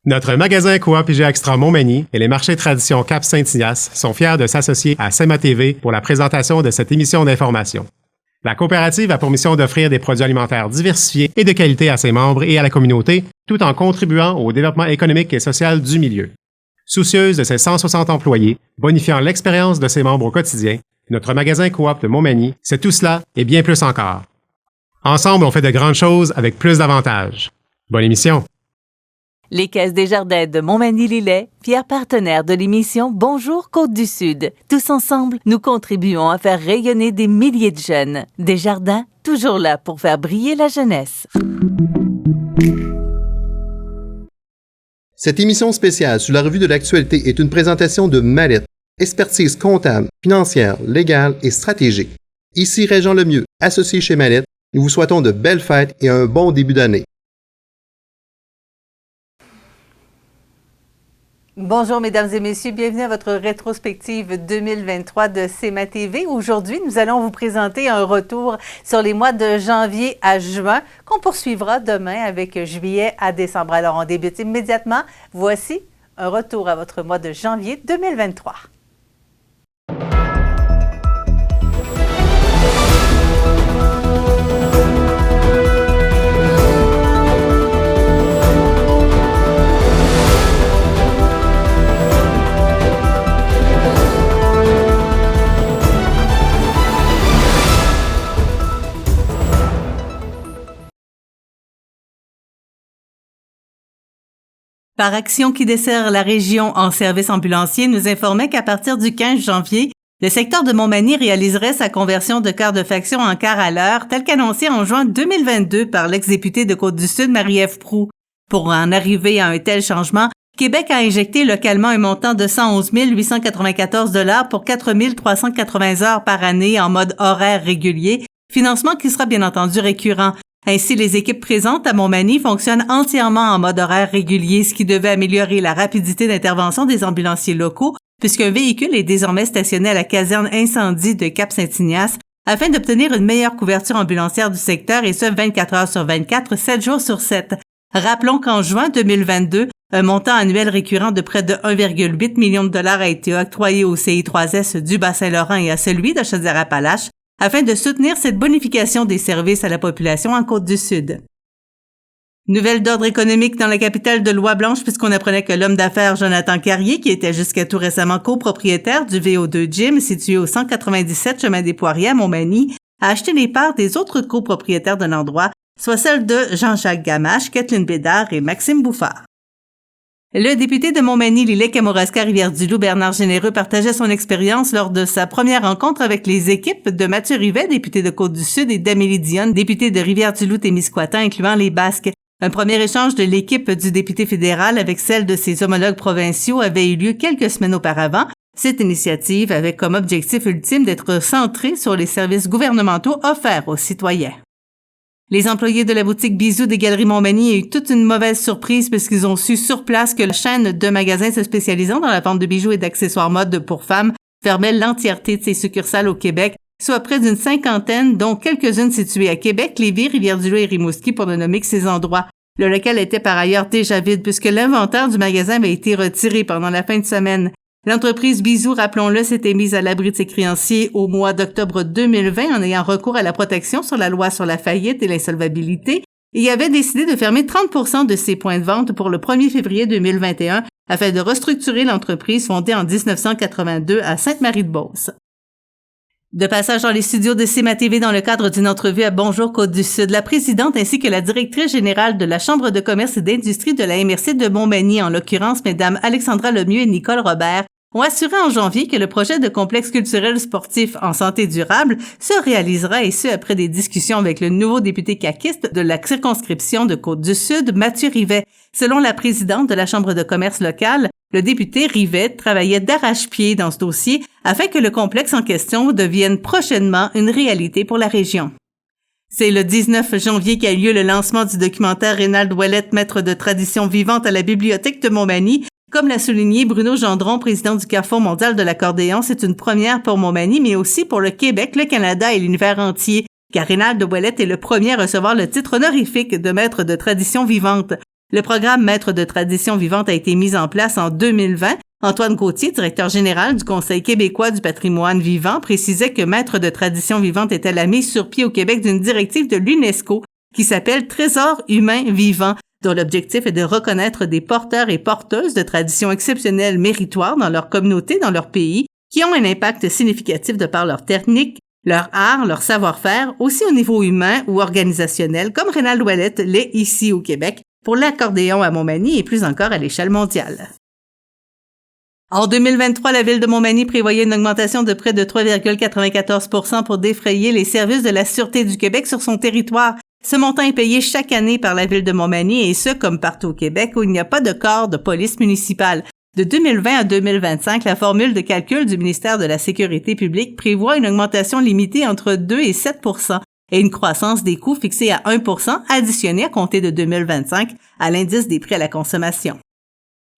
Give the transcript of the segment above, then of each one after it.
Notre magasin Coop IGA Extra Montmagny et les marchés Tradition Cap Saint-Ignace sont fiers de s'associer à SEMA TV pour la présentation de cette émission d'information. La coopérative a pour mission d'offrir des produits alimentaires diversifiés et de qualité à ses membres et à la communauté, tout en contribuant au développement économique et social du milieu. Soucieuse de ses 160 employés, bonifiant l'expérience de ses membres au quotidien, notre magasin Coop de Montmagny, c'est tout cela et bien plus encore. Ensemble, on fait de grandes choses avec plus d'avantages. Bonne émission! Les Caisses Desjardins de Montmagny-Lillet, fiers partenaires de l'émission Bonjour Côte-du-Sud. Tous ensemble, nous contribuons à faire rayonner des milliers de jeunes. Desjardins, toujours là pour faire briller la jeunesse. Cette émission spéciale sur la revue de l'actualité est une présentation de Mallette, expertise comptable, financière, légale et stratégique. Ici Régent Lemieux, associé chez Mallette. Nous vous souhaitons de belles fêtes et un bon début d'année. Bonjour mesdames et messieurs, bienvenue à votre rétrospective 2023 de SEMA TV. Aujourd'hui, nous allons vous présenter un retour sur les mois de janvier à juin qu'on poursuivra demain avec juillet à décembre. Alors on débute immédiatement. Voici un retour à votre mois de janvier 2023. Par Action qui dessert la région en service ambulancier nous informait qu'à partir du 15 janvier, le secteur de Montmagny réaliserait sa conversion de quart de faction en quart à l'heure, tel qu'annoncé en juin 2022 par l'ex-députée de Côte-du-Sud, Marie-Ève Proulx. Pour en arriver à un tel changement, Québec a injecté localement un montant de 111 894 $ pour 4 380 heures par année en mode horaire régulier, financement qui sera bien entendu récurrent. Ainsi, les équipes présentes à Montmagny fonctionnent entièrement en mode horaire régulier, ce qui devait améliorer la rapidité d'intervention des ambulanciers locaux, puisqu'un véhicule est désormais stationné à la caserne incendie de Cap Saint-Ignace afin d'obtenir une meilleure couverture ambulancière du secteur et ce 24 heures sur 24, 7 jours sur 7. Rappelons qu'en juin 2022, un montant annuel récurrent de près de 1,8 million $ a été octroyé au CI3S du Bas-Saint-Laurent et à celui de Chaudière-Appalaches afin de soutenir cette bonification des services à la population en Côte-du-Sud. Nouvelle d'ordre économique dans la capitale de Lois-Blanches puisqu'on apprenait que l'homme d'affaires Jonathan Carrier, qui était jusqu'à tout récemment copropriétaire du VO2 Gym situé au 197 chemin des Poiriers à Montmagny, a acheté les parts des autres copropriétaires de l'endroit, soit celles de Jean-Jacques Gamache, Kathleen Bédard et Maxime Bouffard. Le député de Montmagny-Lillet, Kamouraska, Rivière-du-Loup, Bernard Généreux, partageait son expérience lors de sa première rencontre avec les équipes de Mathieu Rivet, député de Côte-du-Sud, et d'Amélie Dionne, députée de Rivière-du-Loup-Témiscouata, incluant les Basques. Un premier échange de l'équipe du député fédéral avec celle de ses homologues provinciaux avait eu lieu quelques semaines auparavant. Cette initiative avait comme objectif ultime d'être centrée sur les services gouvernementaux offerts aux citoyens. Les employés de la boutique Bisous des Galeries Montmagny ont eu toute une mauvaise surprise puisqu'ils ont su sur place que la chaîne de magasins se spécialisant dans la vente de bijoux et d'accessoires mode pour femmes fermait l'entièreté de ses succursales au Québec, soit près d'une cinquantaine, dont quelques-unes situées à Québec, Lévis, Rivière-du-Loup et Rimouski pour ne nommer que ces endroits. Le local était par ailleurs déjà vide puisque l'inventaire du magasin avait été retiré pendant la fin de semaine. L'entreprise Bisous, rappelons-le, s'était mise à l'abri de ses créanciers au mois d'octobre 2020 en ayant recours à la protection sur la loi sur la faillite et l'insolvabilité et avait décidé de fermer 30% de ses points de vente pour le 1er février 2021 afin de restructurer l'entreprise fondée en 1982 à Sainte-Marie-de-Beauce. De passage dans les studios de SEMA TV dans le cadre d'une entrevue à Bonjour Côte-du-Sud, la présidente ainsi que la directrice générale de la Chambre de commerce et d'industrie de la MRC de Montmagny, en l'occurrence mesdames Alexandra Lemieux et Nicole Robert, ont assuré en janvier que le projet de complexe culturel sportif en santé durable se réalisera et ce après des discussions avec le nouveau député caquiste de la circonscription de Côte-du-Sud, Mathieu Rivet. Selon la présidente de la Chambre de commerce locale, le député Rivet travaillait d'arrache-pied dans ce dossier afin que le complexe en question devienne prochainement une réalité pour la région. C'est le 19 janvier qu'a eu lieu le lancement du documentaire Rénald Ouellette, maître de tradition vivante à la Bibliothèque de Montmagny. Comme l'a souligné Bruno Gendron, président du Carrefour mondial de l'accordéon, c'est une première pour Montmagny, mais aussi pour le Québec, le Canada et l'univers entier, car Rénald Ouellette est le premier à recevoir le titre honorifique de maître de tradition vivante. Le programme Maître de tradition vivante a été mis en place en 2020. Antoine Gauthier, directeur général du Conseil québécois du patrimoine vivant, précisait que Maître de tradition vivante était la mise sur pied au Québec d'une directive de l'UNESCO qui s'appelle Trésor humain vivant, dont l'objectif est de reconnaître des porteurs et porteuses de traditions exceptionnelles méritoires dans leur communauté, dans leur pays, qui ont un impact significatif de par leur technique, leur art, leur savoir-faire, aussi au niveau humain ou organisationnel, comme Rénal Ouellette l'est ici au Québec, pour l'accordéon à Montmagny et plus encore à l'échelle mondiale. En 2023, la Ville de Montmagny prévoyait une augmentation de près de 3,94 % pour défrayer les services de la Sûreté du Québec sur son territoire. Ce montant est payé chaque année par la Ville de Montmagny et ce, comme partout au Québec où il n'y a pas de corps de police municipale. De 2020 à 2025, la formule de calcul du ministère de la Sécurité publique prévoit une augmentation limitée entre 2 et 7 % et une croissance des coûts fixée à 1 % additionnée à compter de 2025 à l'indice des prix à la consommation.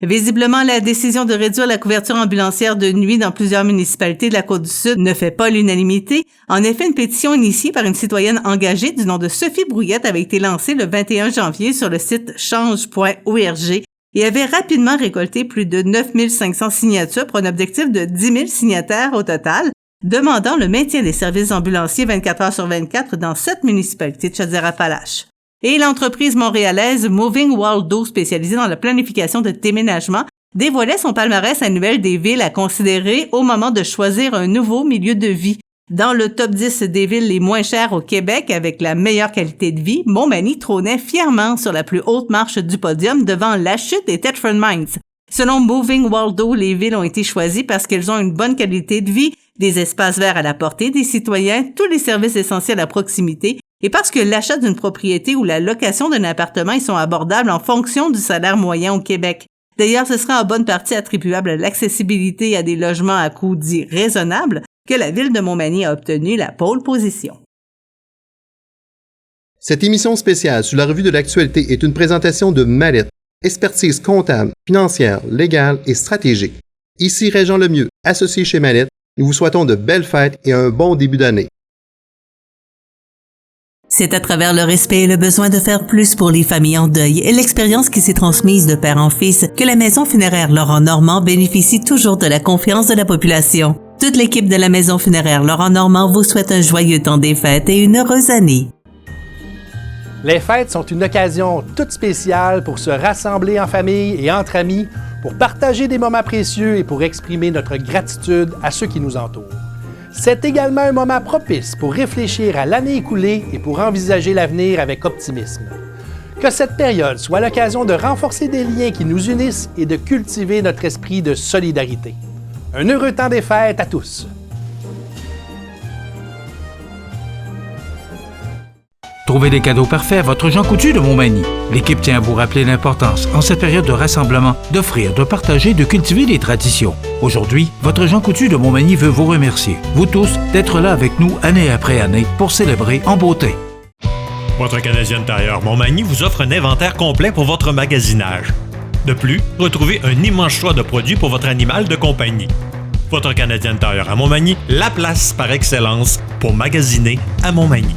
Visiblement, la décision de réduire la couverture ambulancière de nuit dans plusieurs municipalités de la Côte-du-Sud ne fait pas l'unanimité. En effet, une pétition initiée par une citoyenne engagée du nom de Sophie Brouillette avait été lancée le 21 janvier sur le site change.org et avait rapidement récolté plus de 9 500 signatures pour un objectif de 10 000 signataires au total, demandant le maintien des services ambulanciers 24 heures sur 24 dans 7 municipalités de Chaudière-Appalaches. Et l'entreprise montréalaise Moving Waldo, spécialisée dans la planification de déménagement, dévoilait son palmarès annuel des villes à considérer au moment de choisir un nouveau milieu de vie. Dans le top 10 des villes les moins chères au Québec avec la meilleure qualité de vie, Montmagny trônait fièrement sur la plus haute marche du podium devant La Chute et Thetford Mines. Selon Moving Waldo, les villes ont été choisies parce qu'elles ont une bonne qualité de vie, des espaces verts à la portée des citoyens, tous les services essentiels à proximité, et parce que l'achat d'une propriété ou la location d'un appartement y sont abordables en fonction du salaire moyen au Québec. D'ailleurs, ce sera en bonne partie attribuable à l'accessibilité à des logements à coût dits raisonnables que la Ville de Montmagny a obtenu la pole position. Cette émission spéciale sur la revue de l'actualité est une présentation de Mallette, expertise comptable, financière, légale et stratégique. Ici Régent Lemieux, associé chez Mallette. Nous vous souhaitons de belles fêtes et un bon début d'année. C'est à travers le respect et le besoin de faire plus pour les familles en deuil et l'expérience qui s'est transmise de père en fils que la Maison funéraire Laurent Normand bénéficie toujours de la confiance de la population. Toute l'équipe de la Maison funéraire Laurent Normand vous souhaite un joyeux temps des fêtes et une heureuse année. Les fêtes sont une occasion toute spéciale pour se rassembler en famille et entre amis, pour partager des moments précieux et pour exprimer notre gratitude à ceux qui nous entourent. C'est également un moment propice pour réfléchir à l'année écoulée et pour envisager l'avenir avec optimisme. Que cette période soit l'occasion de renforcer des liens qui nous unissent et de cultiver notre esprit de solidarité. Un heureux temps des fêtes à tous! Trouvez des cadeaux parfaits à votre Jean Coutu de Montmagny. L'équipe tient à vous rappeler l'importance, en cette période de rassemblement, d'offrir, de partager, de cultiver des traditions. Aujourd'hui, votre Jean Coutu de Montmagny veut vous remercier, vous tous, d'être là avec nous année après année pour célébrer en beauté. Votre Canadien Tire Montmagny vous offre un inventaire complet pour votre magasinage. De plus, retrouvez un immense choix de produits pour votre animal de compagnie. Votre Canadien Tire à Montmagny, la place par excellence pour magasiner à Montmagny.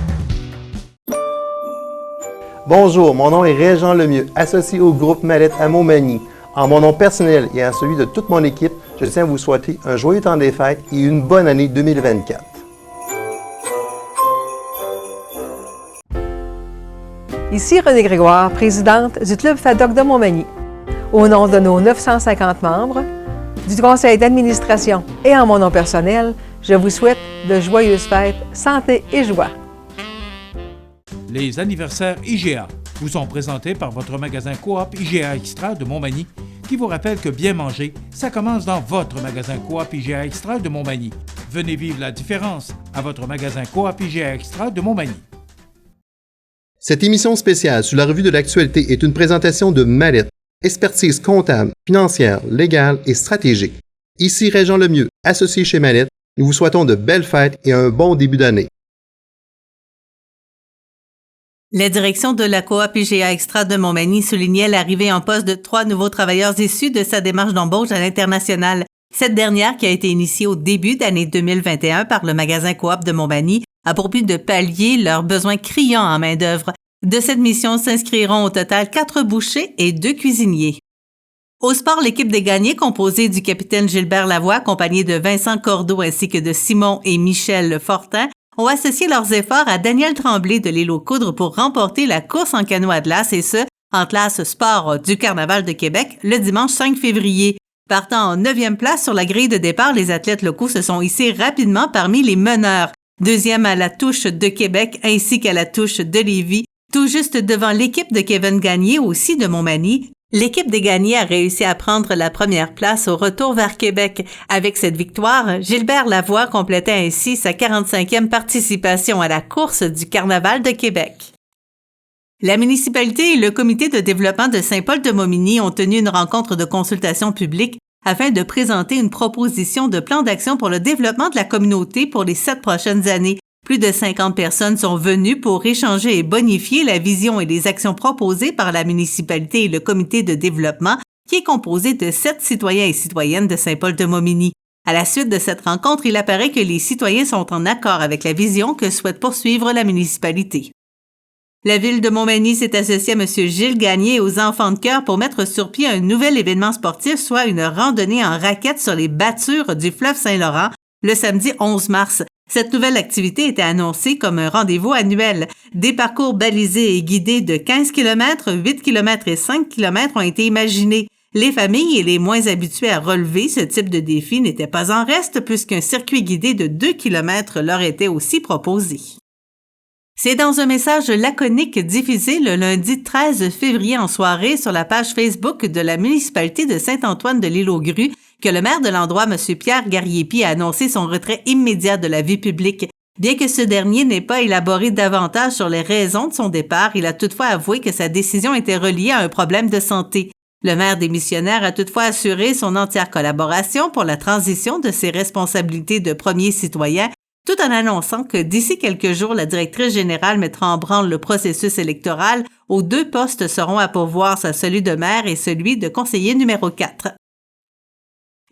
Bonjour, mon nom est Régent Lemieux, associé au groupe Mallette à Montmagny. En mon nom personnel et en celui de toute mon équipe, je tiens à vous souhaiter un joyeux temps des fêtes et une bonne année 2024. Ici Renée Grégoire, présidente du Club FADOC de Montmagny. Au nom de nos 950 membres, du conseil d'administration et en mon nom personnel, je vous souhaite de joyeuses fêtes, santé et joie. Les anniversaires IGA vous sont présentés par votre magasin Coop IGA Extra de Montmagny qui vous rappelle que bien manger, ça commence dans votre magasin Coop IGA Extra de Montmagny. Venez vivre la différence à votre magasin Coop IGA Extra de Montmagny. Cette émission spéciale sur la revue de l'actualité est une présentation de Mallette, expertise comptable, financière, légale et stratégique. Ici Régent Lemieux, associé chez Mallette. Nous vous souhaitons de belles fêtes et un bon début d'année. La direction de la Coop IGA Extra de Montmagny soulignait l'arrivée en poste de 3 nouveaux travailleurs issus de sa démarche d'embauche à l'international. Cette dernière, qui a été initiée au début d'année 2021 par le magasin Coop de Montmagny, a pour but de pallier leurs besoins criants en main-d'œuvre. De cette mission s'inscriront au total 4 bouchers et 2 cuisiniers. Au sport, l'équipe des gagnés, composée du capitaine Gilbert Lavoie, accompagné de Vincent Cordeau ainsi que de Simon et Michel Fortin, ont associé leurs efforts à Daniel Tremblay de l'Île aux Coudres pour remporter la course en canot à glace et ce, en classe sport du Carnaval de Québec le dimanche 5 février. Partant en 9e place sur la grille de départ, les athlètes locaux se sont hissés rapidement parmi les meneurs. Deuxième à la touche de Québec ainsi qu'à la touche de Lévis, tout juste devant l'équipe de Kevin Gagné, aussi de Montmagny. L'équipe des gagnés a réussi à prendre la première place au retour vers Québec. Avec cette victoire, Gilbert Lavoie complétait ainsi sa 45e participation à la course du Carnaval de Québec. La municipalité et le comité de développement de Saint-Paul-de-Momigny ont tenu une rencontre de consultation publique afin de présenter une proposition de plan d'action pour le développement de la communauté pour les 7 prochaines années. Plus de 50 personnes sont venues pour échanger et bonifier la vision et les actions proposées par la municipalité et le comité de développement, qui est composé de 7 citoyens et citoyennes de Saint-Paul-de-Momigny. À la suite de cette rencontre, il apparaît que les citoyens sont en accord avec la vision que souhaite poursuivre la municipalité. La Ville de Montmagny s'est associée à M. Gilles Gagné et aux Enfants de cœur pour mettre sur pied un nouvel événement sportif, soit une randonnée en raquettes sur les battures du fleuve Saint-Laurent, le samedi 11 mars. Cette nouvelle activité était annoncée comme un rendez-vous annuel. Des parcours balisés et guidés de 15 km, 8 km et 5 km ont été imaginés. Les familles et les moins habituées à relever ce type de défi n'étaient pas en reste puisqu'un circuit guidé de 2 km leur était aussi proposé. C'est dans un message laconique diffusé le lundi 13 février en soirée sur la page Facebook de la municipalité de Saint-Antoine de l'Île-aux-Grues que le maire de l'endroit, M. Pierre Garriépi, a annoncé son retrait immédiat de la vie publique. Bien que ce dernier n'ait pas élaboré davantage sur les raisons de son départ, il a toutefois avoué que sa décision était reliée à un problème de santé. Le maire démissionnaire a toutefois assuré son entière collaboration pour la transition de ses responsabilités de premier citoyen, tout en annonçant que d'ici quelques jours, la directrice générale mettra en branle le processus électoral où 2 postes seront à pourvoir, celui de maire et celui de conseiller numéro 4.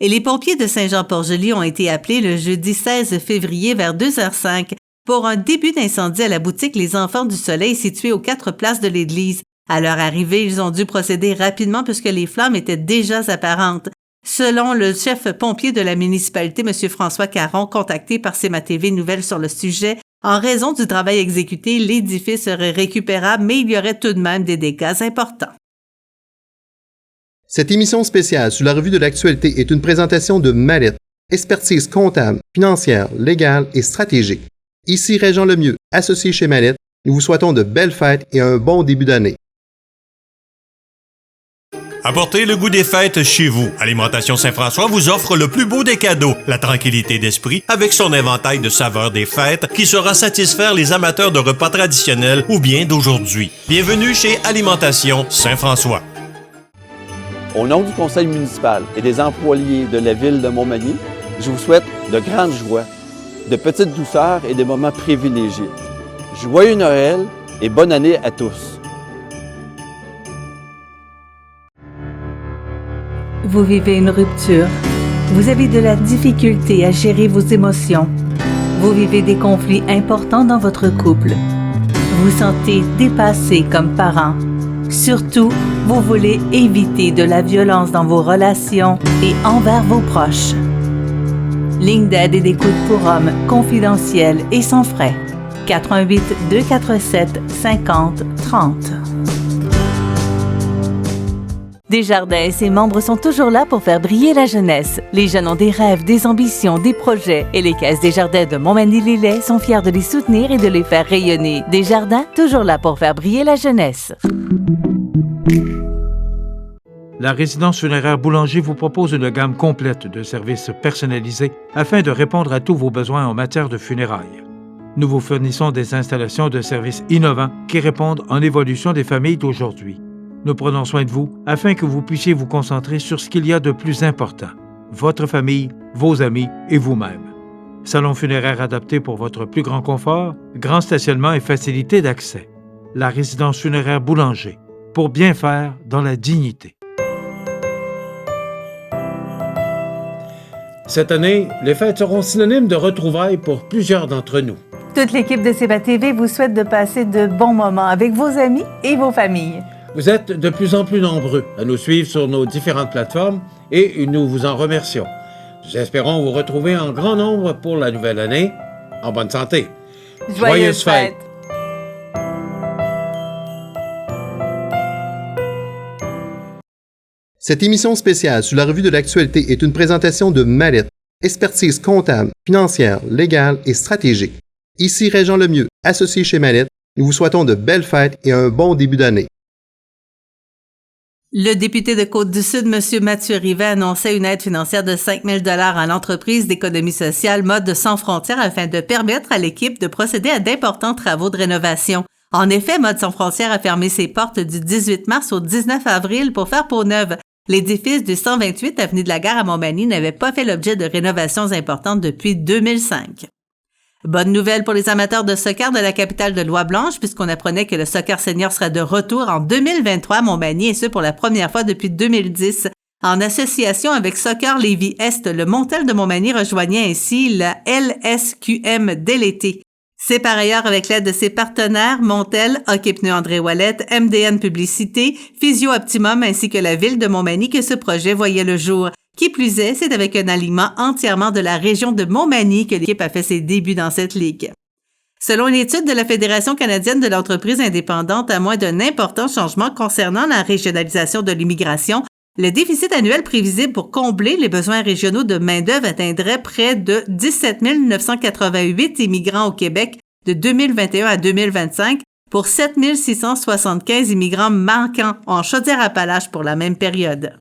Et les pompiers de Saint-Jean-Port-Joli ont été appelés le jeudi 16 février vers 2h05 pour un début d'incendie à la boutique Les Enfants du Soleil située aux 4 places de l'église. À leur arrivée, ils ont dû procéder rapidement puisque les flammes étaient déjà apparentes. Selon le chef pompier de la municipalité, M. François Caron, contacté par CMA-TV Nouvelles sur le sujet, en raison du travail exécuté, l'édifice serait récupérable, mais il y aurait tout de même des dégâts importants. Cette émission spéciale sur la revue de l'actualité est une présentation de Mallette, expertise comptable, financière, légale et stratégique. Ici Régent Lemieux, associé chez Mallette. Nous vous souhaitons de belles fêtes et un bon début d'année. Apportez le goût des fêtes chez vous. Alimentation Saint-François vous offre le plus beau des cadeaux, la tranquillité d'esprit avec son éventail de saveurs des fêtes qui saura satisfaire les amateurs de repas traditionnels ou bien d'aujourd'hui. Bienvenue chez Alimentation Saint-François. Au nom du conseil municipal et des employés de la ville de Montmagny, je vous souhaite de grandes joies, de petites douceurs et des moments privilégiés. Joyeux Noël et bonne année à tous. Vous vivez une rupture. Vous avez de la difficulté à gérer vos émotions. Vous vivez des conflits importants dans votre couple. Vous sentez dépassé comme parent. Surtout, vous voulez éviter de la violence dans vos relations et envers vos proches. Ligne d'aide et d'écoute pour hommes confidentielle et sans frais. 88 247 50 30. Desjardins et ses membres sont toujours là pour faire briller la jeunesse. Les jeunes ont des rêves, des ambitions, des projets et les Caisses Desjardins de Montmagny-Lillet sont fiers de les soutenir et de les faire rayonner. Desjardins, toujours là pour faire briller la jeunesse. La résidence funéraire Boulanger vous propose une gamme complète de services personnalisés afin de répondre à tous vos besoins en matière de funérailles. Nous vous fournissons des installations de services innovants qui répondent en évolution des familles d'aujourd'hui. Nous prenons soin de vous afin que vous puissiez vous concentrer sur ce qu'il y a de plus important, votre famille, vos amis et vous-même. Salon funéraire adapté pour votre plus grand confort, grand stationnement et facilité d'accès. La résidence funéraire Boulanger, pour bien faire dans la dignité. Cette année, les fêtes seront synonymes de retrouvailles pour plusieurs d'entre nous. Toute l'équipe de CEMA-TV vous souhaite de passer de bons moments avec vos amis et vos familles. Vous êtes de plus en plus nombreux à nous suivre sur nos différentes plateformes et nous vous en remercions. Nous espérons vous retrouver en grand nombre pour la nouvelle année. En bonne santé. Joyeuses fêtes! Cette émission spéciale sur la revue de l'actualité est une présentation de Mallette, expertise comptable, financière, légale et stratégique. Ici Régent Lemieux, associé chez Mallette. Nous vous souhaitons de belles fêtes et un bon début d'année. Le député de Côte-du-Sud, M. Mathieu Rivet, annonçait une aide financière de 5 000 $ à l'entreprise d'économie sociale Mode Sans Frontières afin de permettre à l'équipe de procéder à d'importants travaux de rénovation. En effet, Mode Sans Frontières a fermé ses portes du 18 mars au 19 avril pour faire peau neuve. L'édifice du 128 avenue de la Gare à Montmagny n'avait pas fait l'objet de rénovations importantes depuis 2005. Bonne nouvelle pour les amateurs de soccer de la capitale de Lois-Blanches, puisqu'on apprenait que le soccer senior sera de retour en 2023 à Montmagny, et ce pour la première fois depuis 2010. En association avec Soccer Lévis-Est, le Montel de Montmagny rejoignait ainsi la LSQM dès l'été. C'est par ailleurs avec l'aide de ses partenaires Montel, Hockey Pneus André Ouellette, MDN Publicité, Physio Optimum ainsi que la ville de Montmagny que ce projet voyait le jour. Qui plus est, c'est avec un alignement entièrement de la région de Montmagny que l'équipe a fait ses débuts dans cette ligue. Selon une étude de la Fédération canadienne de l'entreprise indépendante, à moins d'un important changement concernant la régionalisation de l'immigration, le déficit annuel prévisible pour combler les besoins régionaux de main-d'œuvre atteindrait près de 17 988 immigrants au Québec de 2021 à 2025 pour 7 675 immigrants manquants en Chaudière-Appalaches pour la même période.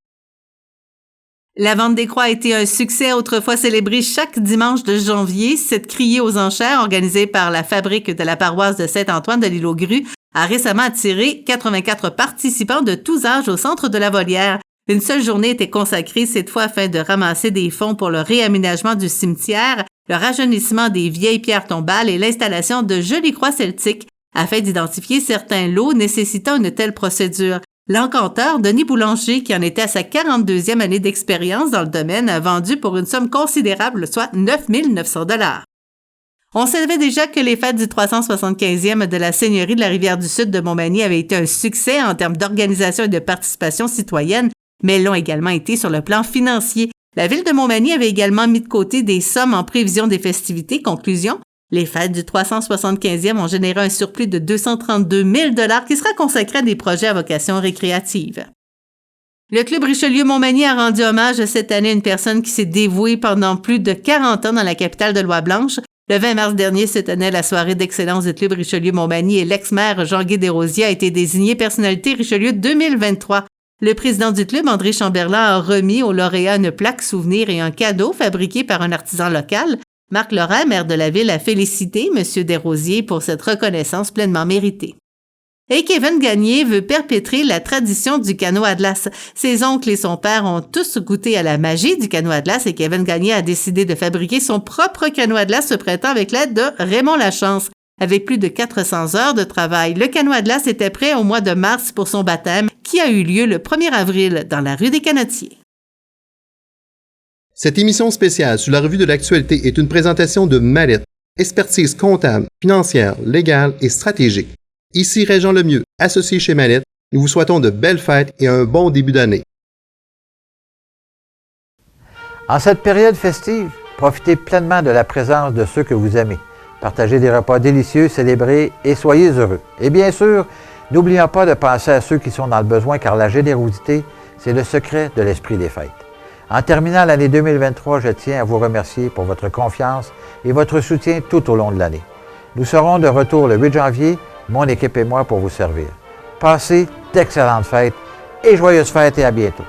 La vente des croix a été un succès autrefois célébré chaque dimanche de janvier. Cette criée aux enchères organisée par la fabrique de la paroisse de Saint-Antoine de l'Île aux Grues a récemment attiré 84 participants de tous âges au centre de la Volière. Une seule journée était consacrée cette fois afin de ramasser des fonds pour le réaménagement du cimetière, le rajeunissement des vieilles pierres tombales et l'installation de jolies croix celtiques afin d'identifier certains lots nécessitant une telle procédure. L'encanteur Denis Boulanger, qui en était à sa 42e année d'expérience dans le domaine, a vendu pour une somme considérable, soit 9 900 $. On savait déjà que les fêtes du 375e de la Seigneurie de la Rivière-du-Sud de Montmagny avaient été un succès en termes d'organisation et de participation citoyenne, mais elles l'ont également été sur le plan financier. La ville de Montmagny avait également mis de côté des sommes en prévision des festivités. Conclusion, les fêtes du 375e ont généré un surplus de 232 000 $ qui sera consacré à des projets à vocation récréative. Le Club Richelieu-Montmagny a rendu hommage cette année à une personne qui s'est dévouée pendant plus de 40 ans dans la capitale de Lois-Blanches. Le 20 mars dernier se tenait la soirée d'excellence du Club Richelieu-Montmagny et l'ex-maire Jean-Guy Desrosiers a été désigné personnalité Richelieu 2023. Le président du club, André Chamberlain, a remis au lauréat une plaque souvenir et un cadeau fabriqué par un artisan local. Marc Lorrain, maire de la ville, a félicité M. Desrosiers pour cette reconnaissance pleinement méritée. Et Kevin Gagné veut perpétrer la tradition du canot à glace. Ses oncles et son père ont tous goûté à la magie du canot à glace et Kevin Gagné a décidé de fabriquer son propre canot à glace ce printemps avec l'aide de Raymond Lachance. Avec plus de 400 heures de travail, le canot à glace était prêt au mois de mars pour son baptême qui a eu lieu le 1er avril dans la rue des Canotiers. Cette émission spéciale sur la revue de l'actualité est une présentation de Mallette, expertise comptable, financière, légale et stratégique. Ici Régent Lemieux, associé chez Mallette. Nous vous souhaitons de belles fêtes et un bon début d'année. En cette période festive, profitez pleinement de la présence de ceux que vous aimez. Partagez des repas délicieux, célébrez et soyez heureux. Et bien sûr, n'oublions pas de penser à ceux qui sont dans le besoin car la générosité, c'est le secret de l'esprit des fêtes. En terminant l'année 2023, je tiens à vous remercier pour votre confiance et votre soutien tout au long de l'année. Nous serons de retour le 8 janvier, mon équipe et moi, pour vous servir. Passez d'excellentes fêtes et joyeuses fêtes et à bientôt.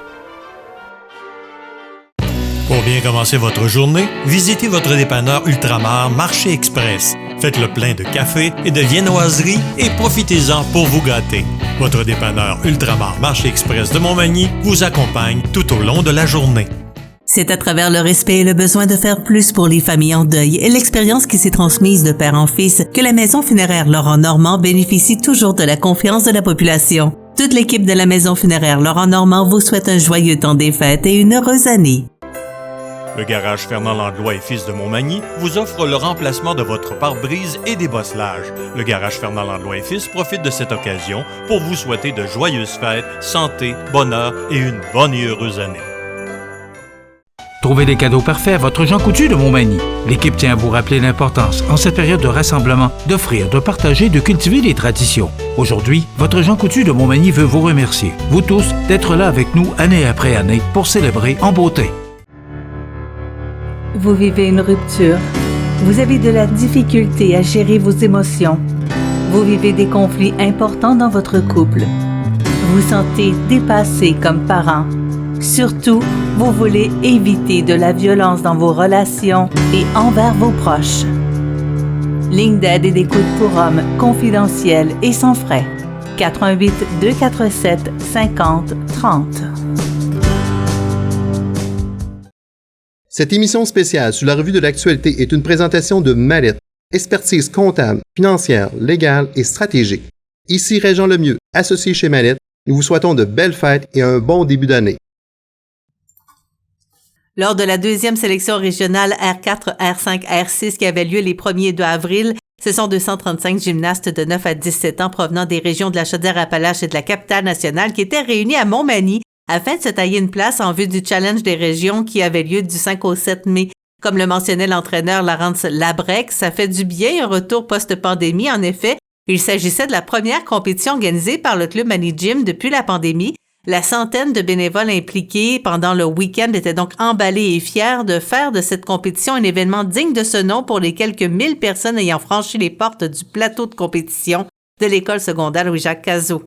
Pour bien commencer votre journée, visitez votre dépanneur Ultramar Marché Express. Faites le plein de café et de viennoiseries et profitez-en pour vous gâter. Votre dépanneur Ultramar Marché Express de Montmagny vous accompagne tout au long de la journée. C'est à travers le respect et le besoin de faire plus pour les familles en deuil et l'expérience qui s'est transmise de père en fils que la Maison funéraire Laurent Normand bénéficie toujours de la confiance de la population. Toute l'équipe de la Maison funéraire Laurent Normand vous souhaite un joyeux temps des fêtes et une heureuse année. Le garage Fernand Landlois et Fils de Montmagny vous offre le remplacement de votre pare-brise et des bosselages. Le garage Fernand Landlois et Fils profite de cette occasion pour vous souhaiter de joyeuses fêtes, santé, bonheur et une bonne et heureuse année. Trouvez des cadeaux parfaits à votre Jean Coutu de Montmagny. L'équipe tient à vous rappeler l'importance, en cette période de rassemblement, d'offrir, de partager, de cultiver les traditions. Aujourd'hui, votre Jean Coutu de Montmagny veut vous remercier, vous tous, d'être là avec nous année après année pour célébrer en beauté. Vous vivez une rupture. Vous avez de la difficulté à gérer vos émotions. Vous vivez des conflits importants dans votre couple. Vous sentez dépassé comme parent. Surtout, vous voulez éviter de la violence dans vos relations et envers vos proches. Ligne d'aide et d'écoute pour hommes confidentielle et sans frais. 88 247 50 30. Cette émission spéciale sur la revue de l'actualité est une présentation de Mallette, expertise comptable, financière, légale et stratégique. Ici Régent Lemieux, associé chez Mallette. Nous vous souhaitons de belles fêtes et un bon début d'année. Lors de la deuxième sélection régionale R4, R5, R6 qui avait lieu les 1er et 2 avril, ce sont 235 gymnastes de 9 à 17 ans provenant des régions de la Chaudière-Appalaches et de la Capitale-Nationale qui étaient réunis à Montmagny afin de se tailler une place en vue du Challenge des régions qui avait lieu du 5 au 7 mai. Comme le mentionnait l'entraîneur Laurence Labrec, ça fait du bien un retour post-pandémie. En effet, il s'agissait de la première compétition organisée par le Club Mani Gym depuis la pandémie. La centaine de bénévoles impliqués pendant le week-end étaient donc emballés et fiers de faire de cette compétition un événement digne de ce nom pour les quelques 1000 personnes ayant franchi les portes du plateau de compétition de l'école secondaire Louis-Jacques Cazot.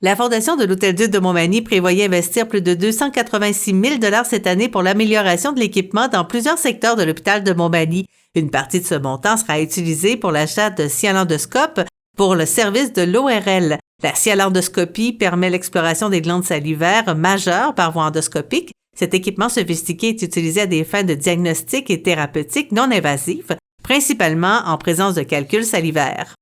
La Fondation de l'Hôtel-Dieu de Montmagny prévoyait investir plus de 286 000 $ cette année pour l'amélioration de l'équipement dans plusieurs secteurs de l'hôpital de Montmagny. Une partie de ce montant sera utilisée pour l'achat de cyalandoscopes pour le service de l'ORL. La cyalandoscopie permet l'exploration des glandes salivaires majeures par voie endoscopique. Cet équipement sophistiqué est utilisé à des fins de diagnostic et thérapeutique non invasifs, principalement en présence de calculs salivaires.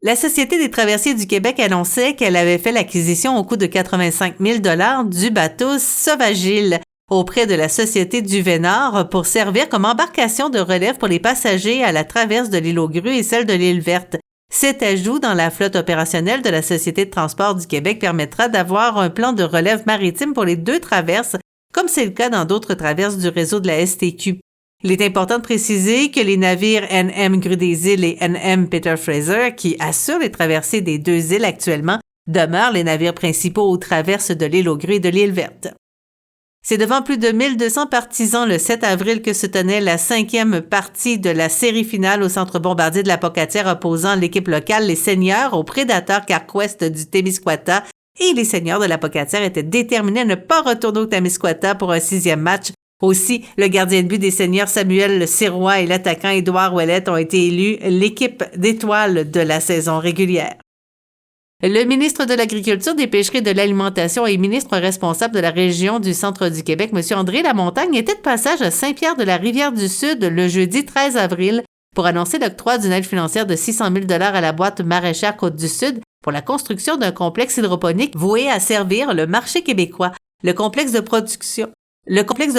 La Société des traversiers du Québec annonçait qu'elle avait fait l'acquisition au coût de 85 000 $ du bateau Sauvagile auprès de la Société du Vénard pour servir comme embarcation de relève pour les passagers à la traverse de l'île aux Grues et celle de l'île Verte. Cet ajout dans la flotte opérationnelle de la Société de transport du Québec permettra d'avoir un plan de relève maritime pour les deux traverses, comme c'est le cas dans d'autres traverses du réseau de la STQ. Il est important de préciser que les navires NM Grue des Îles et NM Peter Fraser, qui assurent les traversées des deux îles actuellement, demeurent les navires principaux aux traverses de l'île aux Grues et de l'île Verte. C'est devant plus de 1200 partisans le 7 avril que se tenait la 5e partie de la série finale au Centre Bombardier de la Pocatière opposant l'équipe locale, les Seigneurs, aux prédateurs Carquest du Témiscouata. Et les Seigneurs de la Pocatière étaient déterminés à ne pas retourner au Témiscouata pour un 6e match. Aussi, le gardien de but des Seigneurs Samuel Sirois et l'attaquant Édouard Ouellette ont été élus l'équipe d'étoiles de la saison régulière. Le ministre de l'Agriculture, des Pêcheries et de l'Alimentation et ministre responsable de la région du centre du Québec, M. André Lamontagne, était de passage à Saint-Pierre-de-la-Rivière-du-Sud le jeudi 13 avril pour annoncer l'octroi d'une aide financière de 600 000 $ à la boîte maraîchère Côte-du-Sud pour la construction d'un complexe hydroponique voué à servir le marché québécois. Le complexe de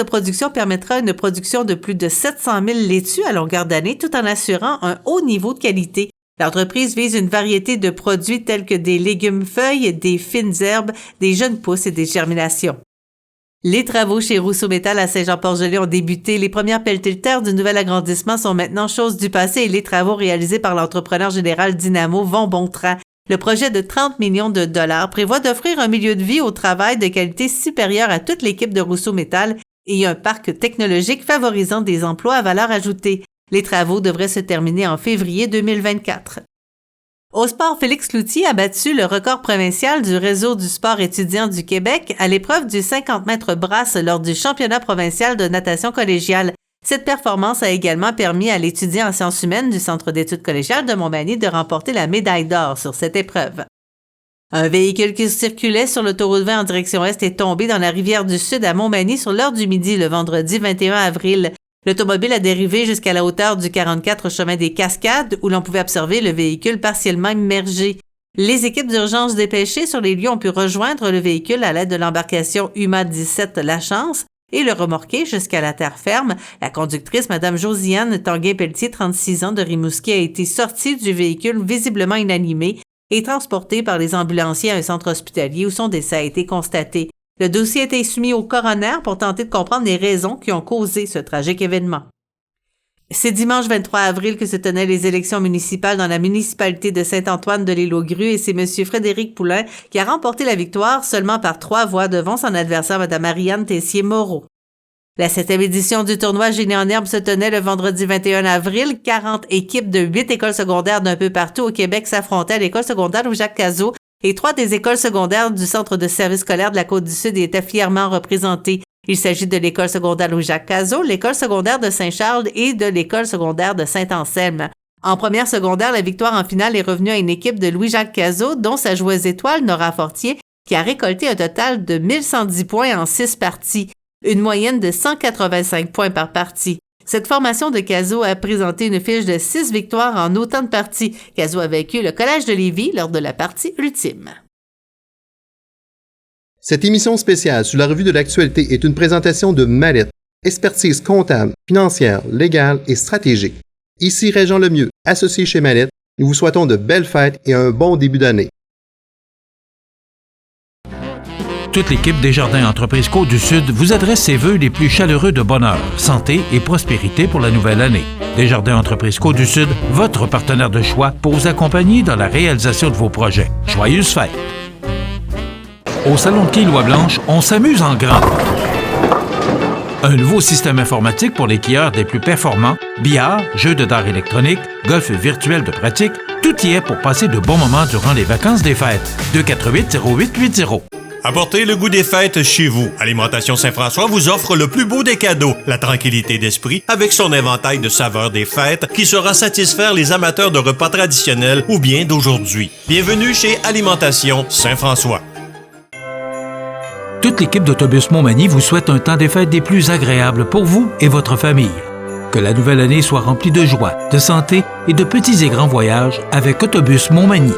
production permettra une production de plus de 700 000 laitues à longueur d'année tout en assurant un haut niveau de qualité. L'entreprise vise une variété de produits tels que des légumes-feuilles, des fines herbes, des jeunes pousses et des germinations. Les travaux chez Rousseau Métal à Saint-Jean-Port-Gelée ont débuté. Les premières pelletées de terre du nouvel agrandissement sont maintenant chose du passé et les travaux réalisés par l'entrepreneur général Dynamo vont bon train. Le projet de 30 millions de dollars prévoit d'offrir un milieu de vie au travail de qualité supérieure à toute l'équipe de Rousseau Métal et un parc technologique favorisant des emplois à valeur ajoutée. Les travaux devraient se terminer en février 2024. Au sport, Félix Cloutier a battu le record provincial du réseau du sport étudiant du Québec à l'épreuve du 50 mètres brasse lors du championnat provincial de natation collégiale. Cette performance a également permis à l'étudiant en sciences humaines du Centre d'études collégiales de Montmagny de remporter la médaille d'or sur cette épreuve. Un véhicule qui circulait sur l'autoroute 20 en direction est est tombé dans la rivière du Sud à Montmagny sur l'heure du midi le vendredi 21 avril. L'automobile a dérivé jusqu'à la hauteur du 44 chemin des Cascades où l'on pouvait observer le véhicule partiellement immergé. Les équipes d'urgence dépêchées sur les lieux ont pu rejoindre le véhicule à l'aide de l'embarcation UMA 17 La Chance. et le remorquer jusqu'à la terre ferme. La conductrice, Mme Josiane Tanguay-Pelletier, 36 ans, de Rimouski, a été sortie du véhicule visiblement inanimé et transportée par les ambulanciers à un centre hospitalier où son décès a été constaté. Le dossier a été soumis au coroner pour tenter de comprendre les raisons qui ont causé ce tragique événement. C'est dimanche 23 avril que se tenaient les élections municipales dans la municipalité de Saint-Antoine-de-l'Île-aux-Grues et c'est M. Frédéric Poulain qui a remporté la victoire seulement par 3 voix devant son adversaire Mme Marianne Tessier-Moreau. La 7e édition du tournoi Génie en herbe se tenait le vendredi 21 avril. 40 équipes de 8 écoles secondaires d'un peu partout au Québec s'affrontaient à l'école secondaire Louis-Jacques Cazot et 3 des écoles secondaires du Centre de service scolaire de la Côte-du-Sud étaient fièrement représentées. Il s'agit de l'école secondaire Louis-Jacques Cazot, l'école secondaire de Saint-Charles et de l'école secondaire de Saint-Anselme. En première secondaire, la victoire en finale est revenue à une équipe de Louis-Jacques Cazot, dont sa joueuse étoile, Nora Fortier, qui a récolté un total de 1110 points en 6 parties, une moyenne de 185 points par partie. Cette formation de Cazot a présenté une fiche de 6 victoires en autant de parties. Cazot a vaincu le Collège de Lévis lors de la partie ultime. Cette émission spéciale sur la revue de l'actualité est une présentation de Mallette, expertise comptable, financière, légale et stratégique. Ici Régent Lemieux, associé chez Mallette. Nous vous souhaitons de belles fêtes et un bon début d'année. Toute l'équipe Desjardins Entreprises Côte-du-Sud vous adresse ses vœux les plus chaleureux de bonheur, santé et prospérité pour la nouvelle année. Desjardins Entreprises Côte-du-Sud, votre partenaire de choix pour vous accompagner dans la réalisation de vos projets. Joyeuses fêtes! Au Salon de quai Loi-Blanche, on s'amuse en grand. Un nouveau système informatique pour les skieurs des plus performants, billard, jeux de dards électroniques, golf virtuel de pratique, tout y est pour passer de bons moments durant les vacances des fêtes. 248-0880. Apportez le goût des fêtes chez vous. Alimentation Saint-François vous offre le plus beau des cadeaux, la tranquillité d'esprit, avec son éventail de saveurs des fêtes qui saura satisfaire les amateurs de repas traditionnels ou bien d'aujourd'hui. Bienvenue chez Alimentation Saint-François. Toute l'équipe d'Autobus Montmagny vous souhaite un temps des fêtes des plus agréables pour vous et votre famille. Que la nouvelle année soit remplie de joie, de santé et de petits et grands voyages avec Autobus Montmagny.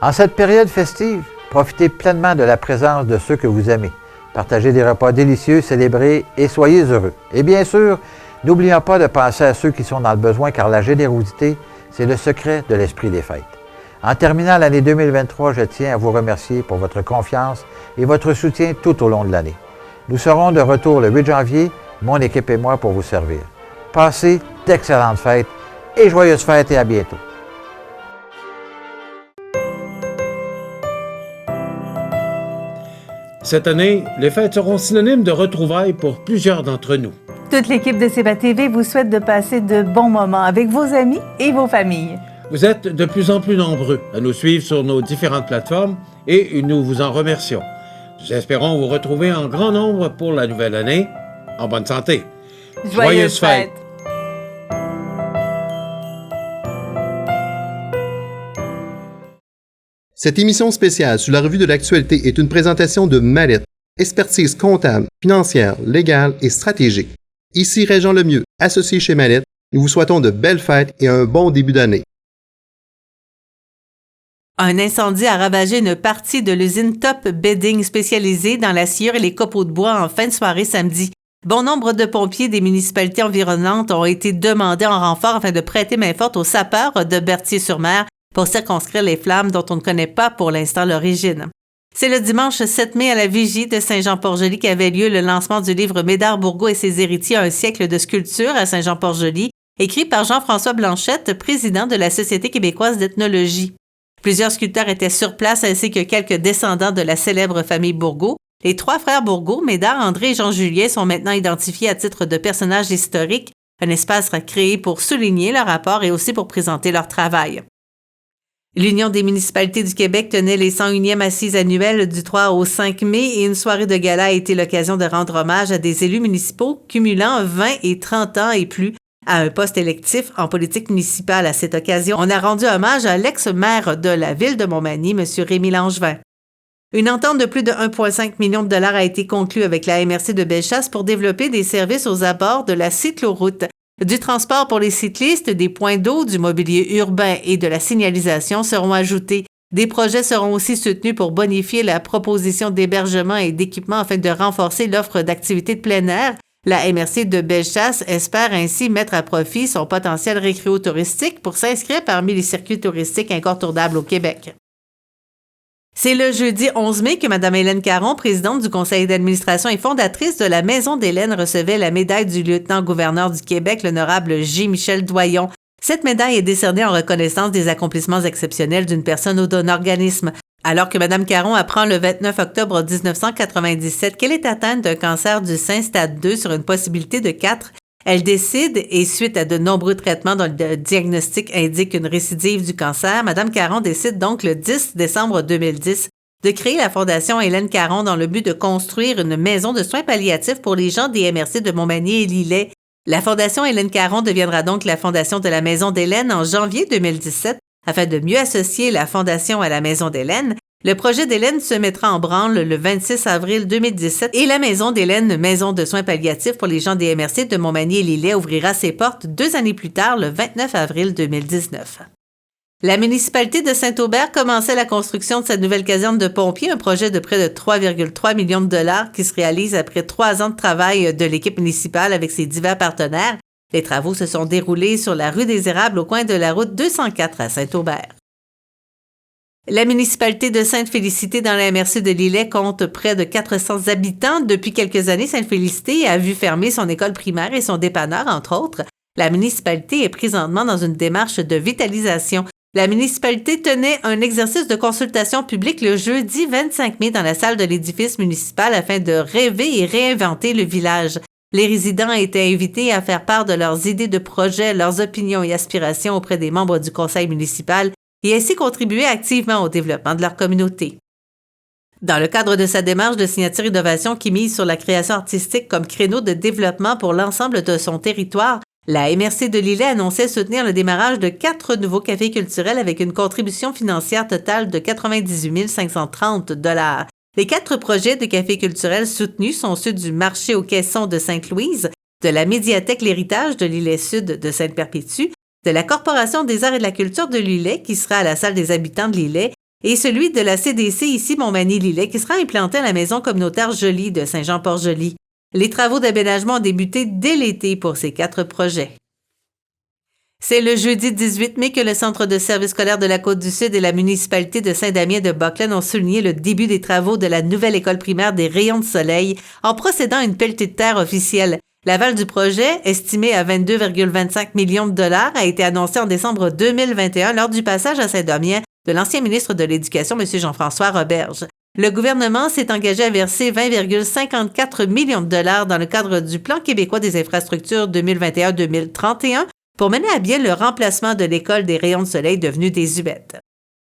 En cette période festive, profitez pleinement de la présence de ceux que vous aimez. Partagez des repas délicieux, célébrez et soyez heureux. Et bien sûr, n'oublions pas de penser à ceux qui sont dans le besoin car la générosité, c'est le secret de l'esprit des fêtes. En terminant l'année 2023, je tiens à vous remercier pour votre confiance et votre soutien tout au long de l'année. Nous serons de retour le 8 janvier, mon équipe et moi, pour vous servir. Passez d'excellentes fêtes et joyeuses fêtes et à bientôt. Cette année, les fêtes seront synonymes de retrouvailles pour plusieurs d'entre nous. Toute l'équipe de CEMA-TV vous souhaite de passer de bons moments avec vos amis et vos familles. Vous êtes de plus en plus nombreux à nous suivre sur nos différentes plateformes et nous vous en remercions. Nous espérons vous retrouver en grand nombre pour la nouvelle année. En bonne santé. Joyeuses fêtes! Cette émission spéciale sur la revue de l'actualité est une présentation de Mallette, expertise comptable, financière, légale et stratégique. Ici Régent Lemieux, associé chez Mallette. Nous vous souhaitons de belles fêtes et un bon début d'année. Un incendie a ravagé une partie de l'usine Top Bedding spécialisée dans la sciure et les copeaux de bois en fin de soirée samedi. Bon nombre de pompiers des municipalités environnantes ont été demandés en renfort afin de prêter main forte aux sapeurs de Berthier-sur-Mer pour circonscrire les flammes dont on ne connaît pas pour l'instant l'origine. C'est le dimanche 7 mai à la vigie de Saint-Jean-Port-Joli qu'avait lieu le lancement du livre Médard Bourgault et ses héritiers, un siècle de sculpture à Saint-Jean-Port-Joli, écrit par Jean-François Blanchette, président de la Société québécoise d'ethnologie. Plusieurs sculpteurs étaient sur place ainsi que quelques descendants de la célèbre famille Bourgault. Les 3 frères Bourgault, Médard, André et Jean-Julien, sont maintenant identifiés à titre de personnages historiques. Un espace sera créé pour souligner leur rapport et aussi pour présenter leur travail. L'Union des municipalités du Québec tenait les 101e assises annuelles du 3 au 5 mai et une soirée de gala a été l'occasion de rendre hommage à des élus municipaux cumulant 20 et 30 ans et plus à un poste électif en politique municipale. À cette occasion, on a rendu hommage à l'ex-maire de la ville de Montmagny, M. Rémy Langevin. Une entente de plus de 1,5 million de dollars a été conclue avec la MRC de Bellechasse pour développer des services aux abords de la cycloroute. Du transport pour les cyclistes, des points d'eau, du mobilier urbain et de la signalisation seront ajoutés. Des projets seront aussi soutenus pour bonifier la proposition d'hébergement et d'équipement afin de renforcer l'offre d'activités de plein air. La MRC de Bellechasse espère ainsi mettre à profit son potentiel récréo-touristique pour s'inscrire parmi les circuits touristiques incontournables au Québec. C'est le jeudi 11 mai que Mme Hélène Caron, présidente du conseil d'administration et fondatrice de la Maison d'Hélène, recevait la médaille du lieutenant-gouverneur du Québec, l'honorable J. Michel Doyon. Cette médaille est décernée en reconnaissance des accomplissements exceptionnels d'une personne ou d'un organisme. Alors que Mme Caron apprend le 29 octobre 1997 qu'elle est atteinte d'un cancer du sein stade 2 sur une possibilité de 4, elle décide, et suite à de nombreux traitements dont le diagnostic indique une récidive du cancer, Mme Caron décide donc le 10 décembre 2010 de créer la Fondation Hélène Caron dans le but de construire une maison de soins palliatifs pour les gens des MRC de Montmagny et Lillet. La Fondation Hélène Caron deviendra donc la Fondation de la Maison d'Hélène en janvier 2017. Afin de mieux associer la Fondation à la Maison d'Hélène, le projet d'Hélène se mettra en branle le 26 avril 2017 et la Maison d'Hélène, maison de soins palliatifs pour les gens des MRC de Montmagny et Lillet, ouvrira ses portes 2 années plus tard, le 29 avril 2019. La municipalité de Saint-Aubert commençait la construction de sa nouvelle caserne de pompiers, un projet de près de 3,3 millions de dollars qui se réalise après 3 ans de travail de l'équipe municipale avec ses divers partenaires. Les travaux se sont déroulés sur la rue des Érables au coin de la route 204 à Saint-Aubert. La municipalité de Sainte-Félicité dans la MRC de Lillet compte près de 400 habitants. Depuis quelques années, Sainte-Félicité a vu fermer son école primaire et son dépanneur, entre autres. La municipalité est présentement dans une démarche de vitalisation. La municipalité tenait un exercice de consultation publique le jeudi 25 mai dans la salle de l'édifice municipal afin de rêver et réinventer le village. Les résidents étaient invités à faire part de leurs idées de projet, leurs opinions et aspirations auprès des membres du conseil municipal et ainsi contribuer activement au développement de leur communauté. Dans le cadre de sa démarche de signature innovation qui mise sur la création artistique comme créneau de développement pour l'ensemble de son territoire, la MRC de Lillet annonçait soutenir le démarrage de 4 nouveaux cafés culturels avec une contribution financière totale de 98 530 $. Les 4 projets de cafés culturels soutenus sont ceux du marché aux caissons de Sainte-Louise, de la médiathèque L'Héritage de Lillet-Sud de Sainte-Perpétue, de la Corporation des arts et de la culture de Lillet qui sera à la salle des habitants de Lillet et celui de la CDC ici Montmagny-Lillet qui sera implanté à la maison communautaire Joly de Saint-Jean-Port-Joli. Les travaux d'aménagement ont débuté dès l'été pour ces 4 projets. C'est le jeudi 18 mai que le Centre de services scolaires de la Côte-du-Sud et la municipalité de Saint-Damien-de-Buckland ont souligné le début des travaux de la nouvelle école primaire des Rayons de soleil en procédant à une pelletée de terre officielle. L'aval du projet, estimé à 22,25 millions de dollars, a été annoncé en décembre 2021 lors du passage à Saint-Damien de l'ancien ministre de l'Éducation, M. Jean-François Roberge. Le gouvernement s'est engagé à verser 20,54 millions de dollars dans le cadre du Plan québécois des infrastructures 2021-2031 pour mener à bien le remplacement de l'école des Rayons de soleil devenue des Hubettes.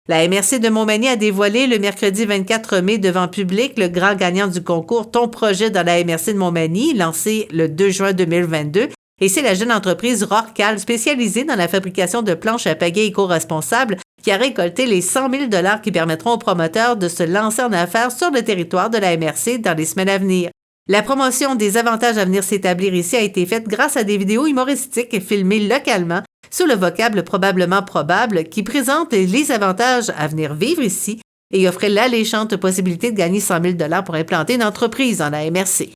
La MRC de Montmagny a dévoilé le mercredi 24 mai devant public le grand gagnant du concours Ton projet dans la MRC de Montmagny, lancé le 2 juin 2022, et c'est la jeune entreprise Rorcal spécialisée dans la fabrication de planches à pagaie éco-responsables qui a récolté les 100 000 $ qui permettront aux promoteurs de se lancer en affaires sur le territoire de la MRC dans les semaines à venir. La promotion des avantages à venir s'établir ici a été faite grâce à des vidéos humoristiques filmées localement sous le vocable probablement probable qui présente les avantages à venir vivre ici et offrait l'alléchante possibilité de gagner 100 000 $ pour implanter une entreprise dans la MRC.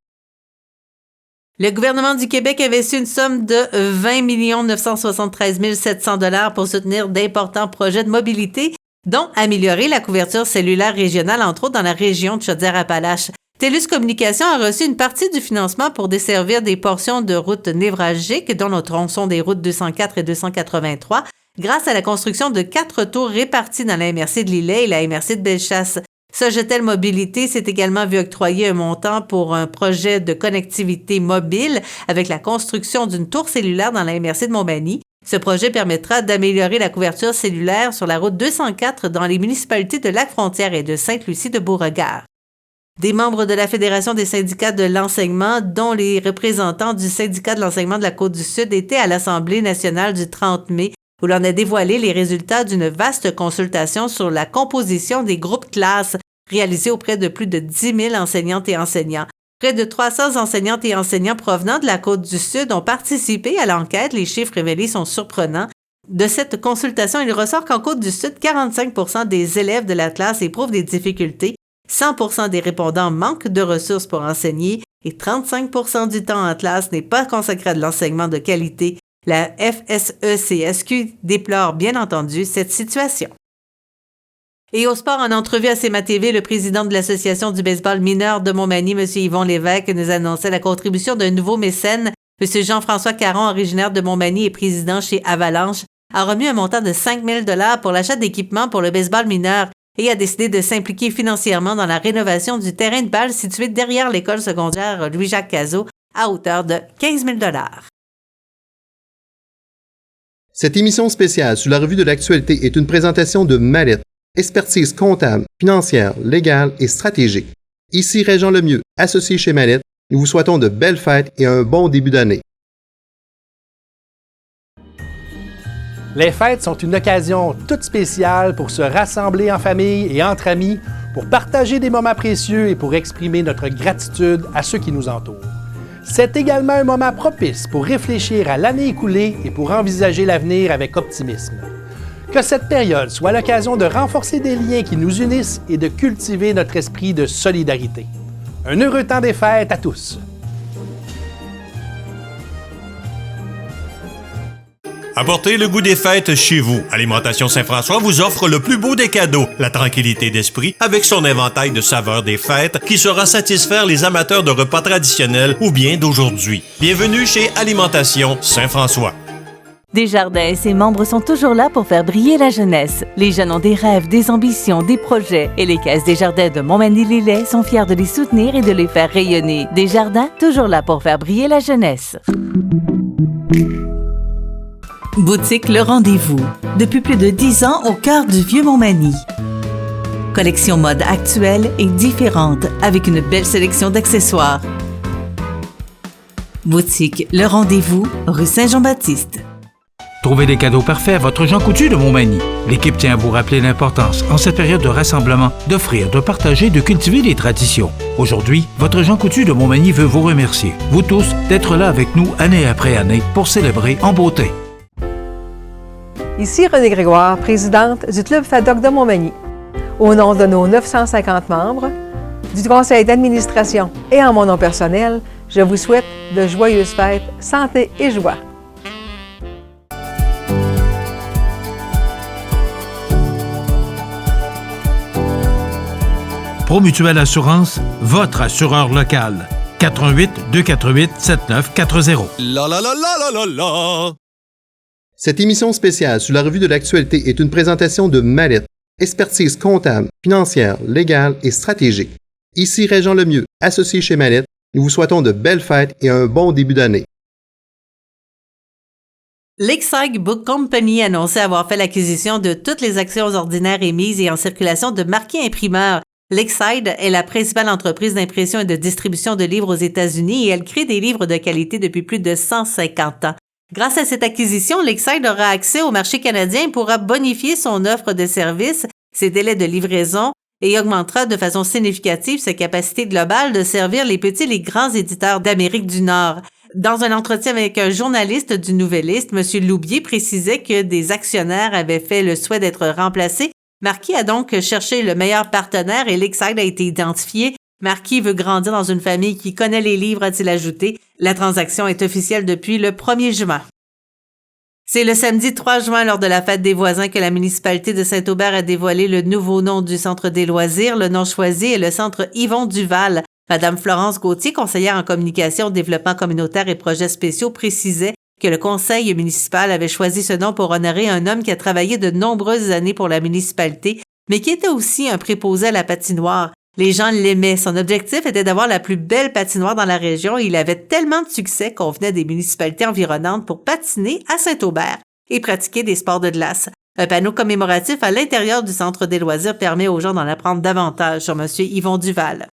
Le gouvernement du Québec a versé une somme de 20 973 700 $ pour soutenir d'importants projets de mobilité, dont améliorer la couverture cellulaire régionale, entre autres dans la région de Chaudière-Appalaches. TELUS Communications a reçu une partie du financement pour desservir des portions de routes névralgiques, dont le tronçon des routes 204 et 283, grâce à la construction de 4 tours répartis dans la MRC de Lillet et la MRC de Bellechasse. Sogetel Mobilité s'est également vu octroyer un montant pour un projet de connectivité mobile avec la construction d'une tour cellulaire dans la MRC de Montmagny. Ce projet permettra d'améliorer la couverture cellulaire sur la route 204 dans les municipalités de Lac-Frontière et de Sainte-Lucie de Beauregard. Des membres de la Fédération des syndicats de l'enseignement, dont les représentants du syndicat de l'enseignement de la Côte-du-Sud, étaient à l'Assemblée nationale du 30 mai, où l'on a dévoilé les résultats d'une vaste consultation sur la composition des groupes classes réalisés auprès de plus de 10 000 enseignantes et enseignants. Près de 300 enseignantes et enseignants provenant de la Côte-du-Sud ont participé à l'enquête. Les chiffres révélés sont surprenants. De cette consultation, il ressort qu'en Côte-du-Sud, 45% des élèves de la classe éprouvent des difficultés, 100% des répondants manquent de ressources pour enseigner et 35% du temps en classe n'est pas consacré à de l'enseignement de qualité. La FSECSQ déplore bien entendu cette situation. Et au sport, en entrevue à CMA-TV, le président de l'Association du baseball mineur de Montmagny, M. Yvon Lévesque, nous annonçait la contribution d'un nouveau mécène. M. Jean-François Caron, originaire de Montmagny et président chez Avalanche, a remis un montant de 5 000 $ pour l'achat d'équipements pour le baseball mineur et a décidé de s'impliquer financièrement dans la rénovation du terrain de balle situé derrière l'école secondaire Louis-Jacques Cazot à hauteur de 15 000 $. Cette émission spéciale sur la revue de l'actualité est une présentation de Mallette, expertise comptable, financière, légale et stratégique. Ici Régent Lemieux, associé chez Mallette. Nous vous souhaitons de belles fêtes et un bon début d'année. Les fêtes sont une occasion toute spéciale pour se rassembler en famille et entre amis, pour partager des moments précieux et pour exprimer notre gratitude à ceux qui nous entourent. C'est également un moment propice pour réfléchir à l'année écoulée et pour envisager l'avenir avec optimisme. Que cette période soit l'occasion de renforcer des liens qui nous unissent et de cultiver notre esprit de solidarité. Un heureux temps des fêtes à tous! Apportez le goût des fêtes chez vous. Alimentation Saint-François vous offre le plus beau des cadeaux, la tranquillité d'esprit, avec son éventail de saveurs des fêtes qui saura satisfaire les amateurs de repas traditionnels ou bien d'aujourd'hui. Bienvenue chez Alimentation Saint-François. Desjardins et ses membres sont toujours là pour faire briller la jeunesse. Les jeunes ont des rêves, des ambitions, des projets et les Caisses Desjardins de Montmagny-Lillet sont fiers de les soutenir et de les faire rayonner. Desjardins, toujours là pour faire briller la jeunesse. Boutique Le Rendez-vous. Depuis plus de 10 ans au cœur du Vieux-Montmagny. Collection mode actuelle et différente avec une belle sélection d'accessoires. Boutique Le Rendez-vous, rue Saint-Jean-Baptiste. Trouvez des cadeaux parfaits à votre Jean Coutu de Montmagny. L'équipe tient à vous rappeler l'importance, en cette période de rassemblement, d'offrir, de partager, de cultiver les traditions. Aujourd'hui, votre Jean Coutu de Montmagny veut vous remercier, vous tous, d'être là avec nous année après année pour célébrer en beauté. Ici Renée Grégoire, présidente du Club FADOC de Montmagny. Au nom de nos 950 membres, du conseil d'administration et en mon nom personnel, je vous souhaite de joyeuses fêtes, santé et joie. Promutuelle Assurance, votre assureur local. 418-248-7940. La la la la la la la! Cette émission spéciale sur la revue de l'actualité est une présentation de Mallette, expertise comptable, financière, légale et stratégique. Ici Régent Lemieux, associé chez Mallette. Nous vous souhaitons de belles fêtes et un bon début d'année. Lakeside Book Company annonçait avoir fait l'acquisition de toutes les actions ordinaires émises et en circulation de Marquis Imprimeur. Lakeside est la principale entreprise d'impression et de distribution de livres aux États-Unis et elle crée des livres de qualité depuis plus de 150 ans. Grâce à cette acquisition, Lakeside aura accès au marché canadien et pourra bonifier son offre de services, ses délais de livraison et augmentera de façon significative sa capacité globale de servir les petits et les grands éditeurs d'Amérique du Nord. Dans un entretien avec un journaliste du Nouvelliste, M. Loubier précisait que des actionnaires avaient fait le souhait d'être remplacés. Marquis a donc cherché le meilleur partenaire et Lakeside a été identifié. Marquis veut grandir dans une famille qui connaît les livres, a-t-il ajouté. La transaction est officielle depuis le 1er juin. C'est le samedi 3 juin, lors de la fête des voisins, que la municipalité de Saint-Aubert a dévoilé le nouveau nom du Centre des loisirs. Le nom choisi est le Centre Yvon Duval. Madame Florence Gauthier, conseillère en communication, développement communautaire et projets spéciaux, précisait que le conseil municipal avait choisi ce nom pour honorer un homme qui a travaillé de nombreuses années pour la municipalité, mais qui était aussi un préposé à la patinoire. Les gens l'aimaient. Son objectif était d'avoir la plus belle patinoire dans la région et il avait tellement de succès qu'on venait des municipalités environnantes pour patiner à Saint-Aubert et pratiquer des sports de glace. Un panneau commémoratif à l'intérieur du centre des loisirs permet aux gens d'en apprendre davantage sur M. Yvon Duval.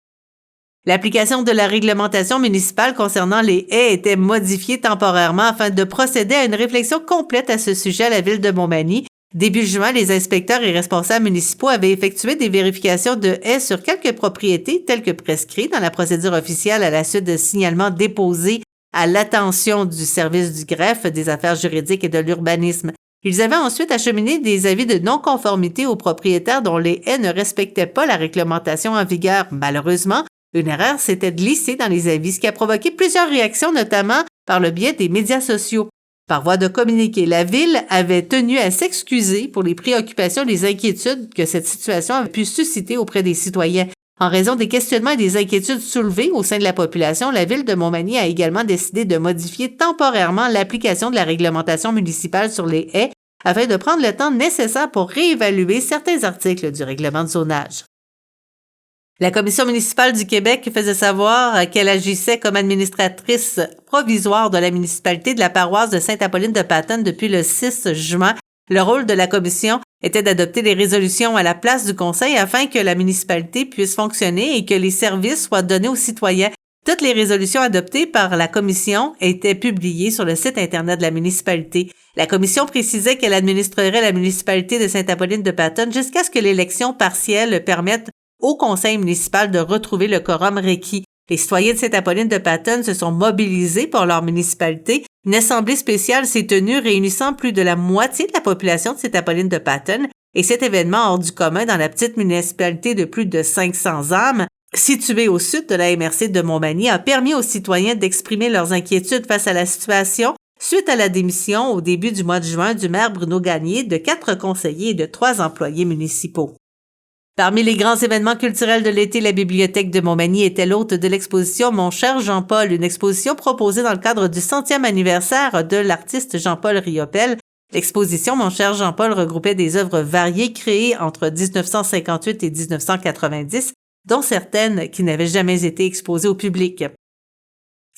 L'application de la réglementation municipale concernant les haies était modifiée temporairement afin de procéder à une réflexion complète à ce sujet à la ville de Montmagny. Début juin, les inspecteurs et responsables municipaux avaient effectué des vérifications de haies sur quelques propriétés telles que prescrites dans la procédure officielle à la suite de signalements déposés à l'attention du service du greffe, des affaires juridiques et de l'urbanisme. Ils avaient ensuite acheminé des avis de non-conformité aux propriétaires dont les haies ne respectaient pas la réglementation en vigueur. Malheureusement, une erreur s'était glissée dans les avis, ce qui a provoqué plusieurs réactions, notamment par le biais des médias sociaux. Par voie de communiqué, la Ville avait tenu à s'excuser pour les préoccupations et les inquiétudes que cette situation avait pu susciter auprès des citoyens. En raison des questionnements et des inquiétudes soulevées au sein de la population, la Ville de Montmagny a également décidé de modifier temporairement l'application de la réglementation municipale sur les haies afin de prendre le temps nécessaire pour réévaluer certains articles du règlement de zonage. La Commission municipale du Québec faisait savoir qu'elle agissait comme administratrice provisoire de la municipalité de la paroisse de Sainte-Apolline-de-Patonne depuis le 6 juin. Le rôle de la commission était d'adopter des résolutions à la place du conseil afin que la municipalité puisse fonctionner et que les services soient donnés aux citoyens. Toutes les résolutions adoptées par la commission étaient publiées sur le site Internet de la municipalité. La commission précisait qu'elle administrerait la municipalité de Sainte-Apolline-de-Patonne jusqu'à ce que l'élection partielle permette au conseil municipal de retrouver le quorum requis. Les citoyens de Sainte-Apolline-de-Patonne se sont mobilisés pour leur municipalité. Une assemblée spéciale s'est tenue réunissant plus de la moitié de la population de Sainte-Apolline-de-Patonne et cet événement hors du commun dans la petite municipalité de plus de 500 âmes, située au sud de la MRC de Montmagny, a permis aux citoyens d'exprimer leurs inquiétudes face à la situation suite à la démission au début du mois de juin du maire Bruno Gagné de 4 conseillers et de 3 employés municipaux. Parmi les grands événements culturels de l'été, la Bibliothèque de Montmagny était l'hôte de l'exposition Mon cher Jean-Paul, une exposition proposée dans le cadre du 100e anniversaire de l'artiste Jean-Paul Riopelle. L'exposition Mon cher Jean-Paul regroupait des œuvres variées créées entre 1958 et 1990, dont certaines qui n'avaient jamais été exposées au public.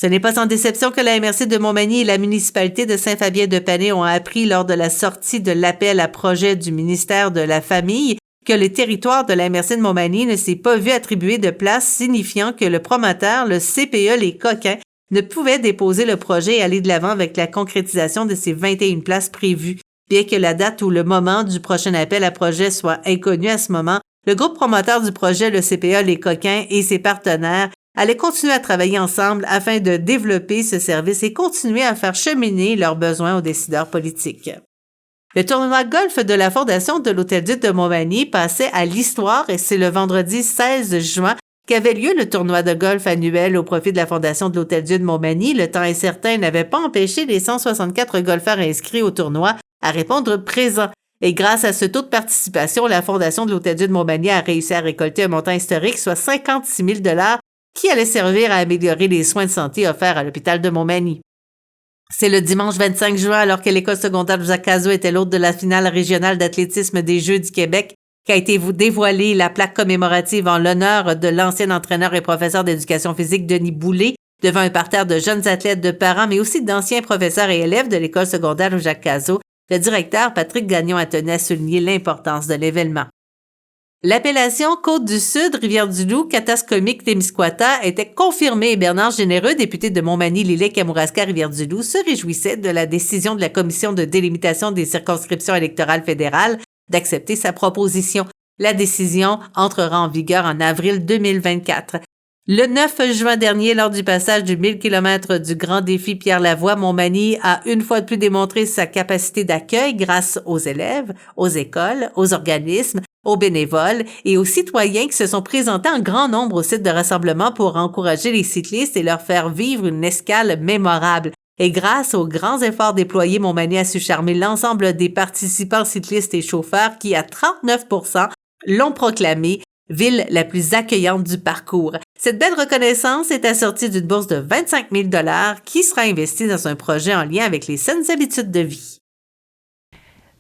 Ce n'est pas sans déception que la MRC de Montmagny et la municipalité de Saint-Fabien-de-Panet ont appris lors de la sortie de l'appel à projet du ministère de la Famille que le territoire de la MRC de Montmagny ne s'est pas vu attribuer de place, signifiant que le promoteur, le CPE Les Coquins, ne pouvait déposer le projet et aller de l'avant avec la concrétisation de ces 21 places prévues. Bien que la date ou le moment du prochain appel à projet soit inconnu à ce moment, le groupe promoteur du projet, le CPE Les Coquins et ses partenaires allaient continuer à travailler ensemble afin de développer ce service et continuer à faire cheminer leurs besoins aux décideurs politiques. Le tournoi golf de la Fondation de l'Hôtel-Dieu de Montmagny passait à l'histoire et c'est le vendredi 16 juin qu'avait lieu le tournoi de golf annuel au profit de la Fondation de l'Hôtel-Dieu de Montmagny. Le temps incertain n'avait pas empêché les 164 golfeurs inscrits au tournoi à répondre présent. Et grâce à ce taux de participation, la Fondation de l'Hôtel-Dieu de Montmagny a réussi à récolter un montant historique, soit 56 000 $ qui allait servir à améliorer les soins de santé offerts à l'hôpital de Montmagny. C'est le dimanche 25 juin, alors que l'école secondaire de Jacques Cazot était l'hôte de la finale régionale d'athlétisme des Jeux du Québec, qu'a été dévoilée la plaque commémorative en l'honneur de l'ancien entraîneur et professeur d'éducation physique Denis Boulay, devant un parterre de jeunes athlètes, de parents, mais aussi d'anciens professeurs et élèves de l'école secondaire de Jacques Cazot. Le directeur Patrick Gagnon a tenu à souligner l'importance de l'événement. L'appellation Côte-du-Sud, Rivière-du-Loup, Katascomique-Témiscouata était confirmée et Bernard Généreux, député de Montmagny-Lilley-Kamouraska-Rivière-du-Loup, se réjouissait de la décision de la Commission de délimitation des circonscriptions électorales fédérales d'accepter sa proposition. La décision entrera en vigueur en avril 2024. Le 9 juin dernier, lors du passage du 1000 km du Grand Défi Pierre-Lavoie, Montmagny a une fois de plus démontré sa capacité d'accueil grâce aux élèves, aux écoles, aux organismes, aux bénévoles et aux citoyens qui se sont présentés en grand nombre au site de rassemblement pour encourager les cyclistes et leur faire vivre une escale mémorable. Et grâce aux grands efforts déployés, Montmagny a su charmer l'ensemble des participants cyclistes et chauffeurs qui, à 39%, l'ont proclamé ville la plus accueillante du parcours. Cette belle reconnaissance est assortie d'une bourse de 25 000 $ qui sera investie dans un projet en lien avec les saines habitudes de vie.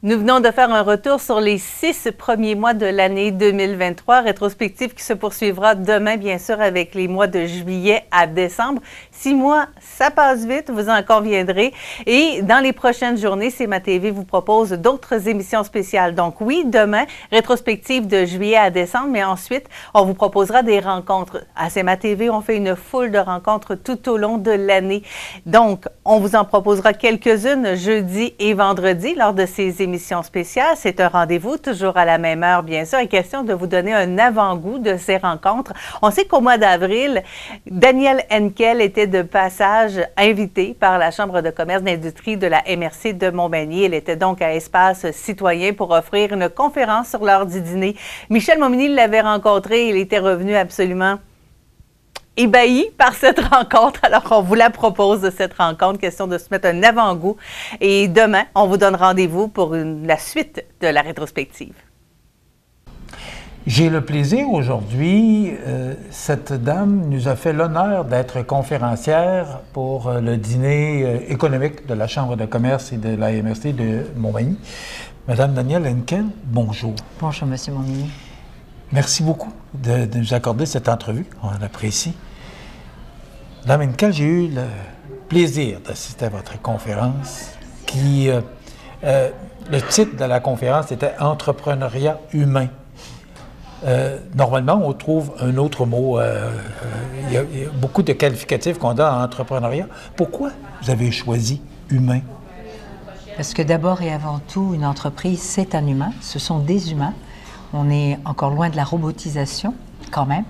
Nous venons de faire un retour sur les 6 premiers mois de l'année 2023, rétrospective qui se poursuivra demain, bien sûr, avec les mois de juillet à décembre. 6 mois, ça passe vite, vous en conviendrez. Et dans les prochaines journées, CMA-TV vous propose d'autres émissions spéciales. Donc oui, demain, rétrospective de juillet à décembre, mais ensuite, on vous proposera des rencontres. À CMA-TV, on fait une foule de rencontres tout au long de l'année. Donc, on vous en proposera quelques-unes jeudi et vendredi lors de ces émissions émission spéciale. C'est un rendez-vous, toujours à la même heure, bien sûr. Et question de vous donner un avant-goût de ces rencontres. On sait qu'au mois d'avril, Danielle Henkel était de passage invitée par la Chambre de commerce d'industrie de la MRC de Montmagny. Elle était donc à Espace Citoyen pour offrir une conférence sur l'heure du dîner. Michel Montminy l'avait rencontré. Il était revenu absolument ébahi par cette rencontre. Alors, on vous la propose, cette rencontre, question de se mettre un avant-goût. Et demain, on vous donne rendez-vous pour la suite de la rétrospective. J'ai le plaisir aujourd'hui, cette dame nous a fait l'honneur d'être conférencière pour le dîner économique de la Chambre de commerce et de la MRC de Montmagny. Madame Danielle Henkel, bonjour. Bonjour, Monsieur Montminy. Merci beaucoup de nous accorder cette entrevue. On apprécie. Madame Henkel, j'ai eu le plaisir d'assister à votre conférence qui, le titre de la conférence était « Entrepreneuriat humain ». Normalement, on trouve un autre mot. Il y a beaucoup de qualificatifs qu'on donne à entrepreneuriat. Pourquoi vous avez choisi « humain » ? Parce que d'abord et avant tout, une entreprise, c'est un humain. Ce sont des humains. On est encore loin de la robotisation, quand même.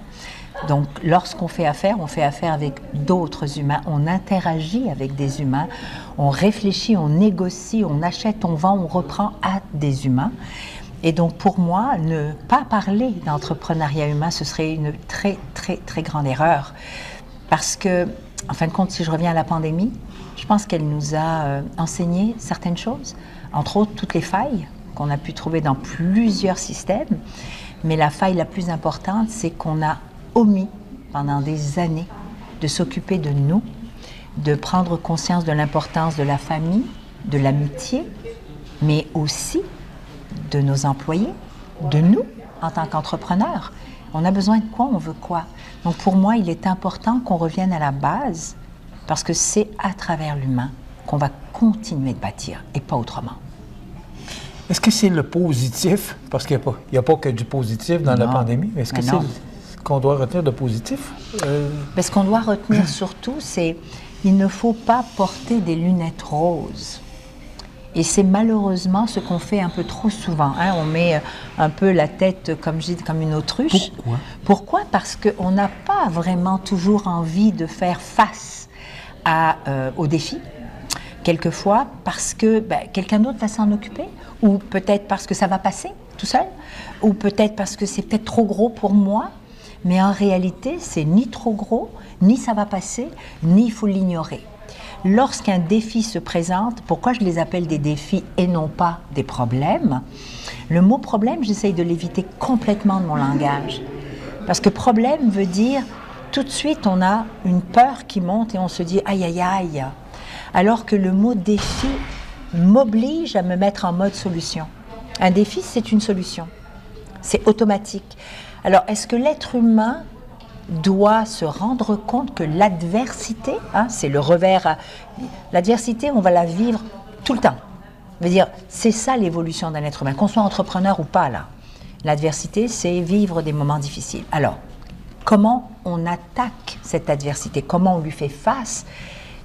Donc, lorsqu'on fait affaire, on fait affaire avec d'autres humains. On interagit avec des humains. On réfléchit, on négocie, on achète, on vend, on reprend à des humains. Et donc, pour moi, ne pas parler d'entrepreneuriat humain, ce serait une très, très, très grande erreur. Parce que, en fin de compte, si je reviens à la pandémie, je pense qu'elle nous a enseigné certaines choses, entre autres toutes les failles qu'on a pu trouver dans plusieurs systèmes. Mais la faille la plus importante, c'est qu'on a omis pendant des années de s'occuper de nous, de prendre conscience de l'importance de la famille, de l'amitié, mais aussi de nos employés, de nous en tant qu'entrepreneurs. On a besoin de quoi, on veut quoi. Donc pour moi, il est important qu'on revienne à la base parce que c'est à travers l'humain qu'on va continuer de bâtir et pas autrement. Est-ce que c'est le positif? Parce qu'il n'y a pas que du positif dans la pandémie. Est-ce que c'est ce qu'on doit retenir de positif? Mais ce qu'on doit retenir surtout, c'est qu'il ne faut pas porter des lunettes roses. Et c'est malheureusement ce qu'on fait un peu trop souvent. Hein? On met un peu la tête, comme je dis, comme une autruche. Pourquoi? Pourquoi? Parce qu'on n'a pas vraiment toujours envie de faire face aux défis. Quelquefois parce que quelqu'un d'autre va s'en occuper, ou peut-être parce que ça va passer tout seul, ou peut-être parce que c'est peut-être trop gros pour moi, mais en réalité, c'est ni trop gros, ni ça va passer, ni il faut l'ignorer. Lorsqu'un défi se présente, pourquoi je les appelle des défis et non pas des problèmes? Le mot problème, j'essaye de l'éviter complètement de mon langage. Parce que problème veut dire, tout de suite, on a une peur qui monte et on se dit « aïe, aïe, aïe ». Alors que le mot défi m'oblige à me mettre en mode solution. Un défi, c'est une solution. C'est automatique. Alors, est-ce que l'être humain doit se rendre compte que l'adversité, c'est le revers. L'adversité, on va la vivre tout le temps. Je veux dire, c'est ça l'évolution d'un être humain, qu'on soit entrepreneur ou pas, là. L'adversité, c'est vivre des moments difficiles. Alors, comment on attaque cette adversité? Comment on lui fait face?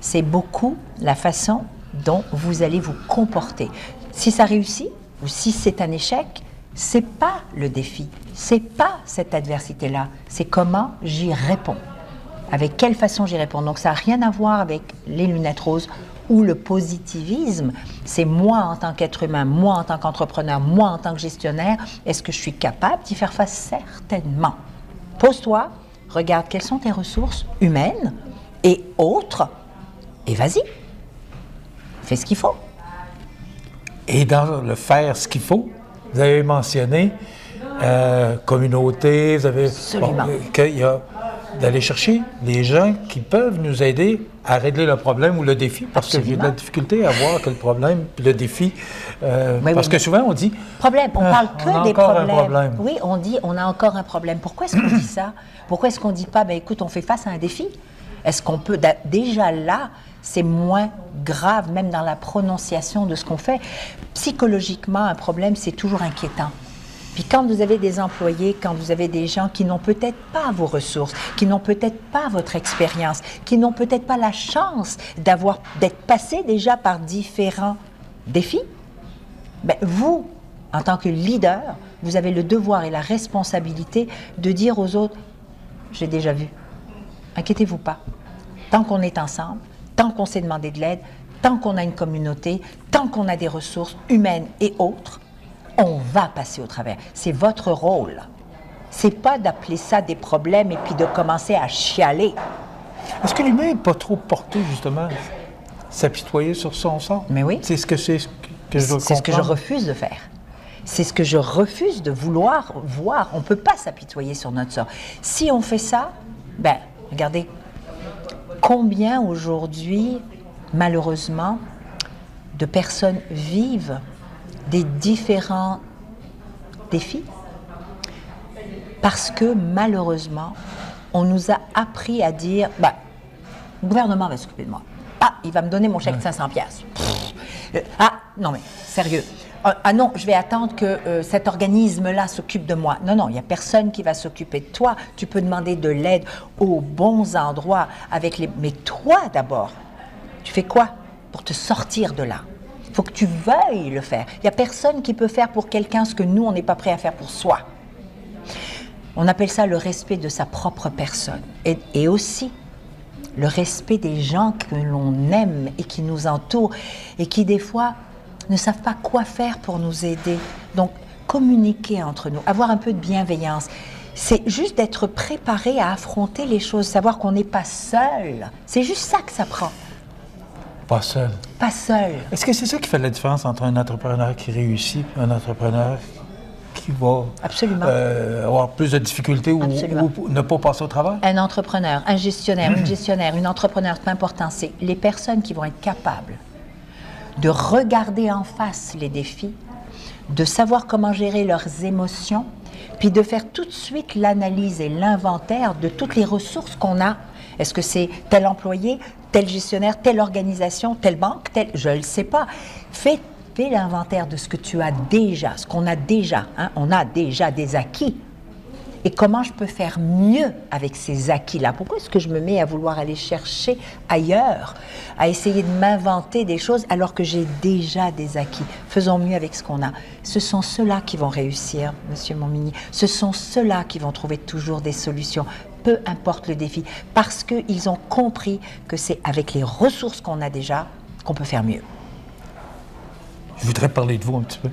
C'est beaucoup la façon dont vous allez vous comporter. Si ça réussit ou si c'est un échec, c'est pas le défi, c'est pas cette adversité-là, c'est comment j'y réponds. Avec quelle façon j'y réponds. Donc ça n'a rien à voir avec les lunettes roses ou le positivisme. C'est moi en tant qu'être humain, moi en tant qu'entrepreneur, moi en tant que gestionnaire, est-ce que je suis capable d'y faire face? Certainement. Pose-toi, regarde quelles sont tes ressources humaines et autres, et vas-y, fais ce qu'il faut. Et dans le faire ce qu'il faut, vous avez mentionné communauté, vous avez qu'il y a d'aller chercher les gens qui peuvent nous aider à régler le problème ou le défi, parce que j'ai de la difficulté à voir que le problème et le défi, parce que souvent on dit... Problème, on parle que des problèmes. Oui, on dit on a encore un problème. Pourquoi est-ce qu'on dit ça? Pourquoi est-ce qu'on ne dit pas, écoute, on fait face à un défi? Est-ce qu'on peut... Déjà là, c'est moins grave, même dans la prononciation de ce qu'on fait. Psychologiquement, un problème, c'est toujours inquiétant. Puis quand vous avez des employés, quand vous avez des gens qui n'ont peut-être pas vos ressources, qui n'ont peut-être pas votre expérience, qui n'ont peut-être pas la chance d'être passés déjà par différents défis, ben, vous, en tant que leader, vous avez le devoir et la responsabilité de dire aux autres, j'ai déjà vu, inquiétez-vous pas, tant qu'on est ensemble, tant qu'on s'est demandé de l'aide, tant qu'on a une communauté, tant qu'on a des ressources humaines et autres, on va passer au travers. C'est votre rôle. C'est pas d'appeler ça des problèmes et puis de commencer à chialer. Est-ce que l'humain n'est pas trop porté, justement, à s'apitoyer sur son sort? Mais oui. C'est ce que je dois comprendre. C'est ce que je refuse de faire. C'est ce que je refuse de vouloir voir. On ne peut pas s'apitoyer sur notre sort. Si on fait ça, ben, regardez, combien aujourd'hui, malheureusement, de personnes vivent des différents défis parce que, malheureusement, on nous a appris à dire, ben, le gouvernement va s'occuper de moi. Ah, il va me donner mon chèque de 500 piastres. Ah, non mais, sérieux. Ah non, je vais attendre que cet organisme-là s'occupe de moi. Non, il n'y a personne qui va s'occuper de toi. Tu peux demander de l'aide aux bons endroits avec les... Mais toi, d'abord, tu fais quoi pour te sortir de là? Il faut que tu veuilles le faire. Il n'y a personne qui peut faire pour quelqu'un ce que nous, on n'est pas prêt à faire pour soi. On appelle ça le respect de sa propre personne. Et aussi le respect des gens que l'on aime et qui nous entourent et qui, des fois, ne savent pas quoi faire pour nous aider. Donc, communiquer entre nous, avoir un peu de bienveillance. C'est juste d'être préparé à affronter les choses, savoir qu'on n'est pas seul. C'est juste ça que ça prend. Pas seul. Pas seul. Est-ce que c'est ça qui fait la différence entre un entrepreneur qui réussit et un entrepreneur qui va avoir plus de difficultés ou ne pas passer au travers? Un entrepreneur, un gestionnaire, une gestionnaire, une entrepreneur, peu importe, c'est les personnes qui vont être capables de regarder en face les défis, de savoir comment gérer leurs émotions, puis de faire tout de suite l'analyse et l'inventaire de toutes les ressources qu'on a. Est-ce que c'est tel employé, tel gestionnaire, telle organisation, telle banque, tel... Je ne le sais pas. Fais l'inventaire de ce que tu as déjà, ce qu'on a déjà. Hein? On a déjà des acquis. Et comment je peux faire mieux avec ces acquis-là? Pourquoi est-ce que je me mets à vouloir aller chercher ailleurs, à essayer de m'inventer des choses alors que j'ai déjà des acquis? Faisons mieux avec ce qu'on a. Ce sont ceux-là qui vont réussir, Monsieur Montmigny. Ce sont ceux-là qui vont trouver toujours des solutions, peu importe le défi, parce qu'ils ont compris que c'est avec les ressources qu'on a déjà qu'on peut faire mieux. Je voudrais parler de vous un petit peu.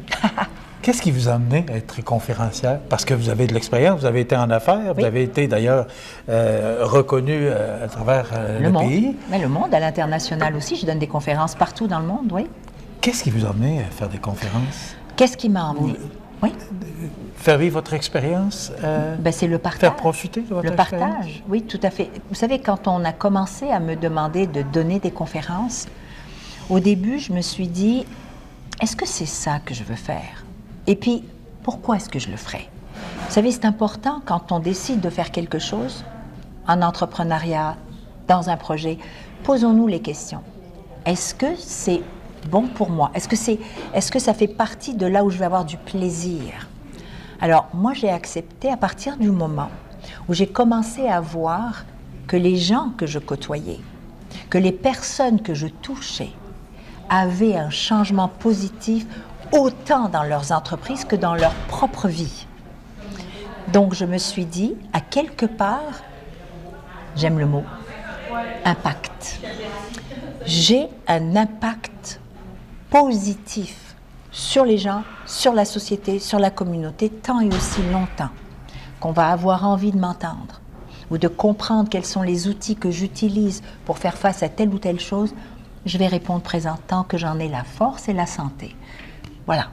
Qu'est-ce qui vous a amené à être conférencière? Parce que vous avez de l'expérience, vous avez été en affaires, vous avez été d'ailleurs reconnu à travers le pays. Mais le monde, à l'international aussi, je donne des conférences partout dans le monde, oui. Qu'est-ce qui vous a amené à faire des conférences? Qu'est-ce qui m'a emmené? Oui. Faire vivre votre expérience? C'est le partage. Faire profiter de votre expérience? Le partage, oui, tout à fait. Vous savez, quand on a commencé à me demander de donner des conférences, au début, je me suis dit, est-ce que c'est ça que je veux faire? Et puis, pourquoi est-ce que je le ferais? Vous savez, c'est important quand on décide de faire quelque chose, en entrepreneuriat, dans un projet, posons-nous les questions. Est-ce que c'est bon pour moi? Est-ce que ça fait partie de là où je vais avoir du plaisir? Alors, moi, j'ai accepté à partir du moment où j'ai commencé à voir que les gens que je côtoyais, que les personnes que je touchais avaient un changement positif autant dans leurs entreprises que dans leur propre vie. Donc, je me suis dit, à quelque part, j'aime le mot, impact. J'ai un impact positif sur les gens, sur la société, sur la communauté, tant et aussi longtemps qu'on va avoir envie de m'entendre ou de comprendre quels sont les outils que j'utilise pour faire face à telle ou telle chose, je vais répondre présent tant que j'en ai la force et la santé. Voilà.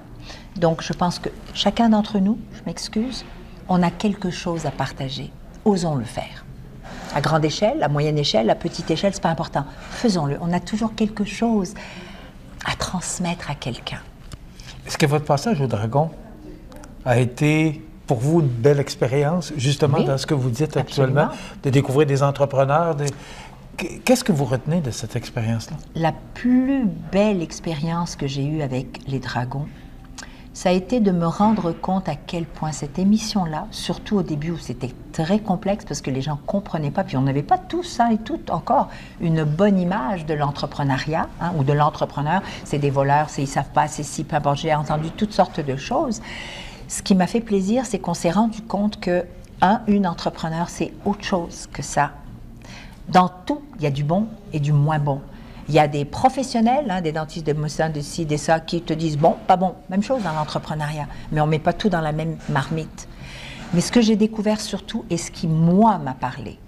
Donc, je pense que chacun d'entre nous, je m'excuse, on a quelque chose à partager. Osons le faire. À grande échelle, à moyenne échelle, à petite échelle, c'est pas important. Faisons-le. On a toujours quelque chose à transmettre à quelqu'un. Est-ce que votre passage au Dragon a été pour vous une belle expérience, justement, dans ce que vous dites actuellement, de découvrir des entrepreneurs? Qu'est-ce que vous retenez de cette expérience-là? La plus belle expérience que j'ai eue avec les Dragons, ça a été de me rendre compte à quel point cette émission-là, surtout au début où c'était très complexe parce que les gens ne comprenaient pas, puis on n'avait pas tous et toutes encore une bonne image de l'entrepreneuriat ou de l'entrepreneur. C'est des voleurs, ils ne savent pas, c'est si, peu importe. J'ai entendu toutes sortes de choses. Ce qui m'a fait plaisir, c'est qu'on s'est rendu compte que une entrepreneur, c'est autre chose que ça. Dans tout, il y a du bon et du moins bon. Il y a des professionnels, des dentistes, des médecins, des ci, des ça, qui te disent bon, pas bon. Même chose dans l'entrepreneuriat, mais on ne met pas tout dans la même marmite. Mais ce que j'ai découvert surtout, et ce qui, moi, m'a parlé,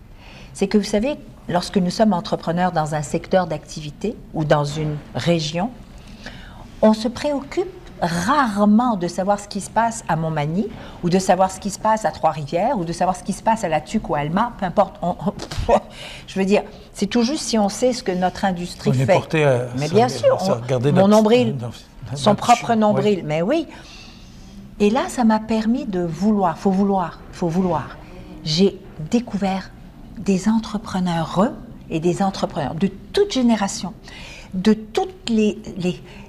c'est que vous savez, lorsque nous sommes entrepreneurs dans un secteur d'activité ou dans une région, on se préoccupe rarement de savoir ce qui se passe à Montmagny ou de savoir ce qui se passe à Trois-Rivières ou de savoir ce qui se passe à La Tuque ou à Alma, peu importe. Je veux dire, c'est tout juste si on sait ce que notre industrie fait. Porté à mais bien sûr, mon nombril, son propre nombril, mais oui. Et là, ça m'a permis de vouloir, faut vouloir. J'ai découvert des entrepreneurs et des entrepreneurs de toute génération, de toutes les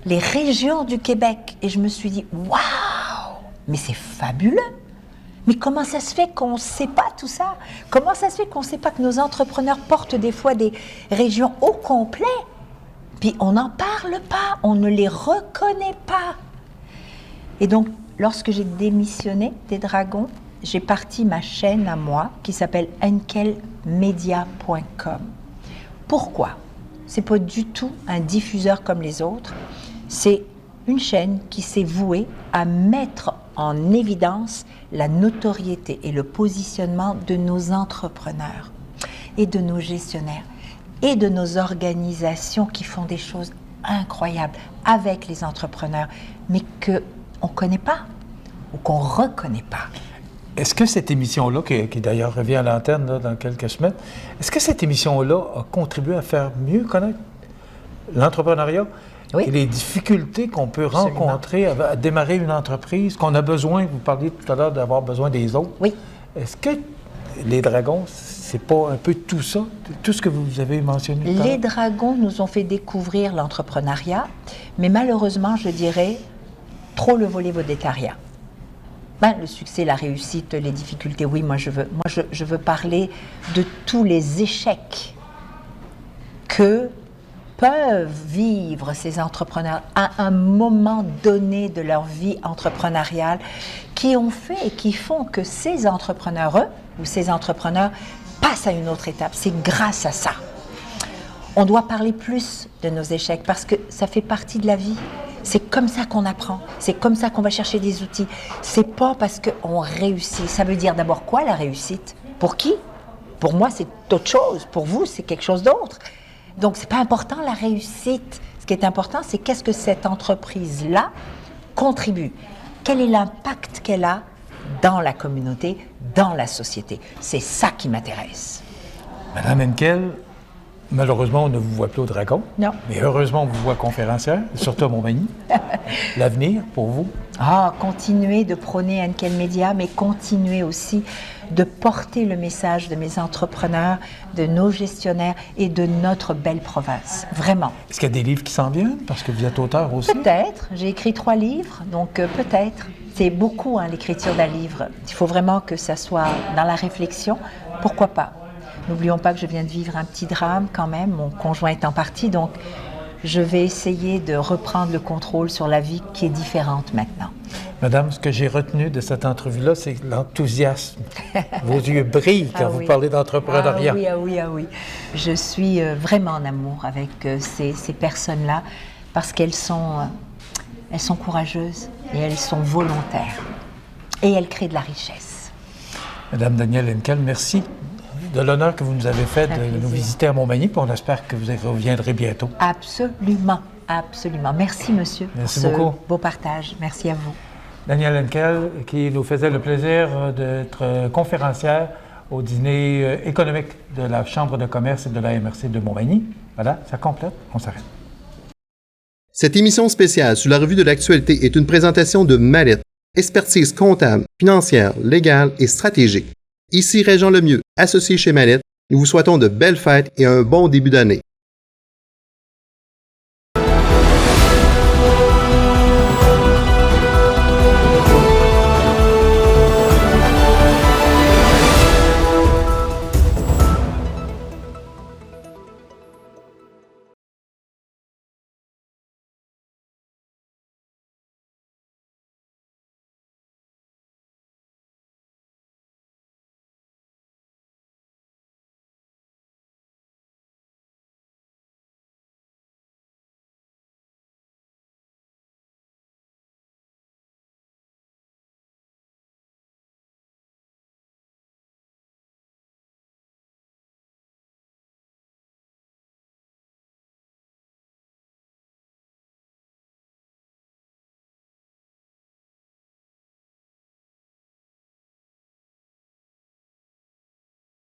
régions du Québec. Et je me suis dit, waouh, mais c'est fabuleux. Mais comment ça se fait qu'on ne sait pas tout ça? Comment ça se fait qu'on ne sait pas que nos entrepreneurs portent des fois des régions au complet? Puis on n'en parle pas, on ne les reconnaît pas. Et donc, lorsque j'ai démissionné des Dragons, j'ai parti ma chaîne à moi qui s'appelle enkelmedia.com. Pourquoi? C'est pas du tout un diffuseur comme les autres. C'est une chaîne qui s'est vouée à mettre en évidence la notoriété et le positionnement de nos entrepreneurs et de nos gestionnaires et de nos organisations qui font des choses incroyables avec les entrepreneurs, mais qu'on ne connaît pas ou qu'on ne reconnaît pas. Est-ce que cette émission-là, qui d'ailleurs revient à l'antenne dans quelques semaines, est-ce que cette émission-là a contribué à faire mieux connaître l'entrepreneuriat et les difficultés qu'on peut rencontrer à démarrer une entreprise, qu'on a besoin, vous parliez tout à l'heure d'avoir besoin des autres. Oui. Est-ce que les Dragons, c'est pas un peu tout ça, tout ce que vous avez mentionné? Les Dragons nous ont fait découvrir l'entrepreneuriat, mais malheureusement, je dirais, trop le volet vodétariat. Le succès, la réussite, les difficultés, oui, moi je veux parler de tous les échecs que peuvent vivre ces entrepreneurs à un moment donné de leur vie entrepreneuriale, qui ont fait et qui font que ces entrepreneurs ou ces entrepreneurs passent à une autre étape. C'est grâce à ça. On doit parler plus de nos échecs parce que ça fait partie de la vie. C'est comme ça qu'on apprend, c'est comme ça qu'on va chercher des outils. C'est pas parce qu'on réussit. Ça veut dire d'abord quoi, la réussite? Pour qui? Pour moi, c'est autre chose. Pour vous, c'est quelque chose d'autre. Donc, c'est pas important, la réussite. Ce qui est important, c'est qu'est-ce que cette entreprise-là contribue? Quel est l'impact qu'elle a dans la communauté, dans la société? C'est ça qui m'intéresse. Madame Henkel, malheureusement, on ne vous voit plus au Dragon. Non. Mais heureusement, on vous voit conférencière, surtout à Montmagny. L'avenir, pour vous? Continuer de prôner Henkel Media, mais continuer aussi de porter le message de mes entrepreneurs, de nos gestionnaires et de notre belle province. Vraiment. Est-ce qu'il y a des livres qui s'en viennent? Parce que vous êtes auteur aussi. Peut-être. J'ai écrit 3 livres, donc peut-être. C'est beaucoup, l'écriture d'un livre. Il faut vraiment que ça soit dans la réflexion. Pourquoi pas? N'oublions pas que je viens de vivre un petit drame quand même, mon conjoint est en partie, donc je vais essayer de reprendre le contrôle sur la vie qui est différente maintenant. Madame, ce que j'ai retenu de cette entrevue-là, c'est l'enthousiasme. Vos yeux brillent quand vous parlez d'entrepreneuriat. Ah oui. Je suis vraiment en amour avec ces personnes-là parce qu'elles sont courageuses et elles sont volontaires. Et elles créent de la richesse. Madame Danielle Henkel, merci de l'honneur que vous nous avez fait de nous visiter à Montmagny, puis on espère que vous reviendrez bientôt. Absolument. Merci, monsieur, merci pour beaucoup. Ce beau partage. Merci à vous. Danielle Henkel, qui nous faisait le plaisir d'être conférencière au dîner économique de la Chambre de commerce et de la MRC de Montmagny. Voilà, ça complète. On s'arrête. Cette émission spéciale sur la revue de l'actualité est une présentation de Mallette, expertise comptable, financière, légale et stratégique. Ici Régent Lemieux, associé chez Mallette. Nous vous souhaitons de belles fêtes et un bon début d'année.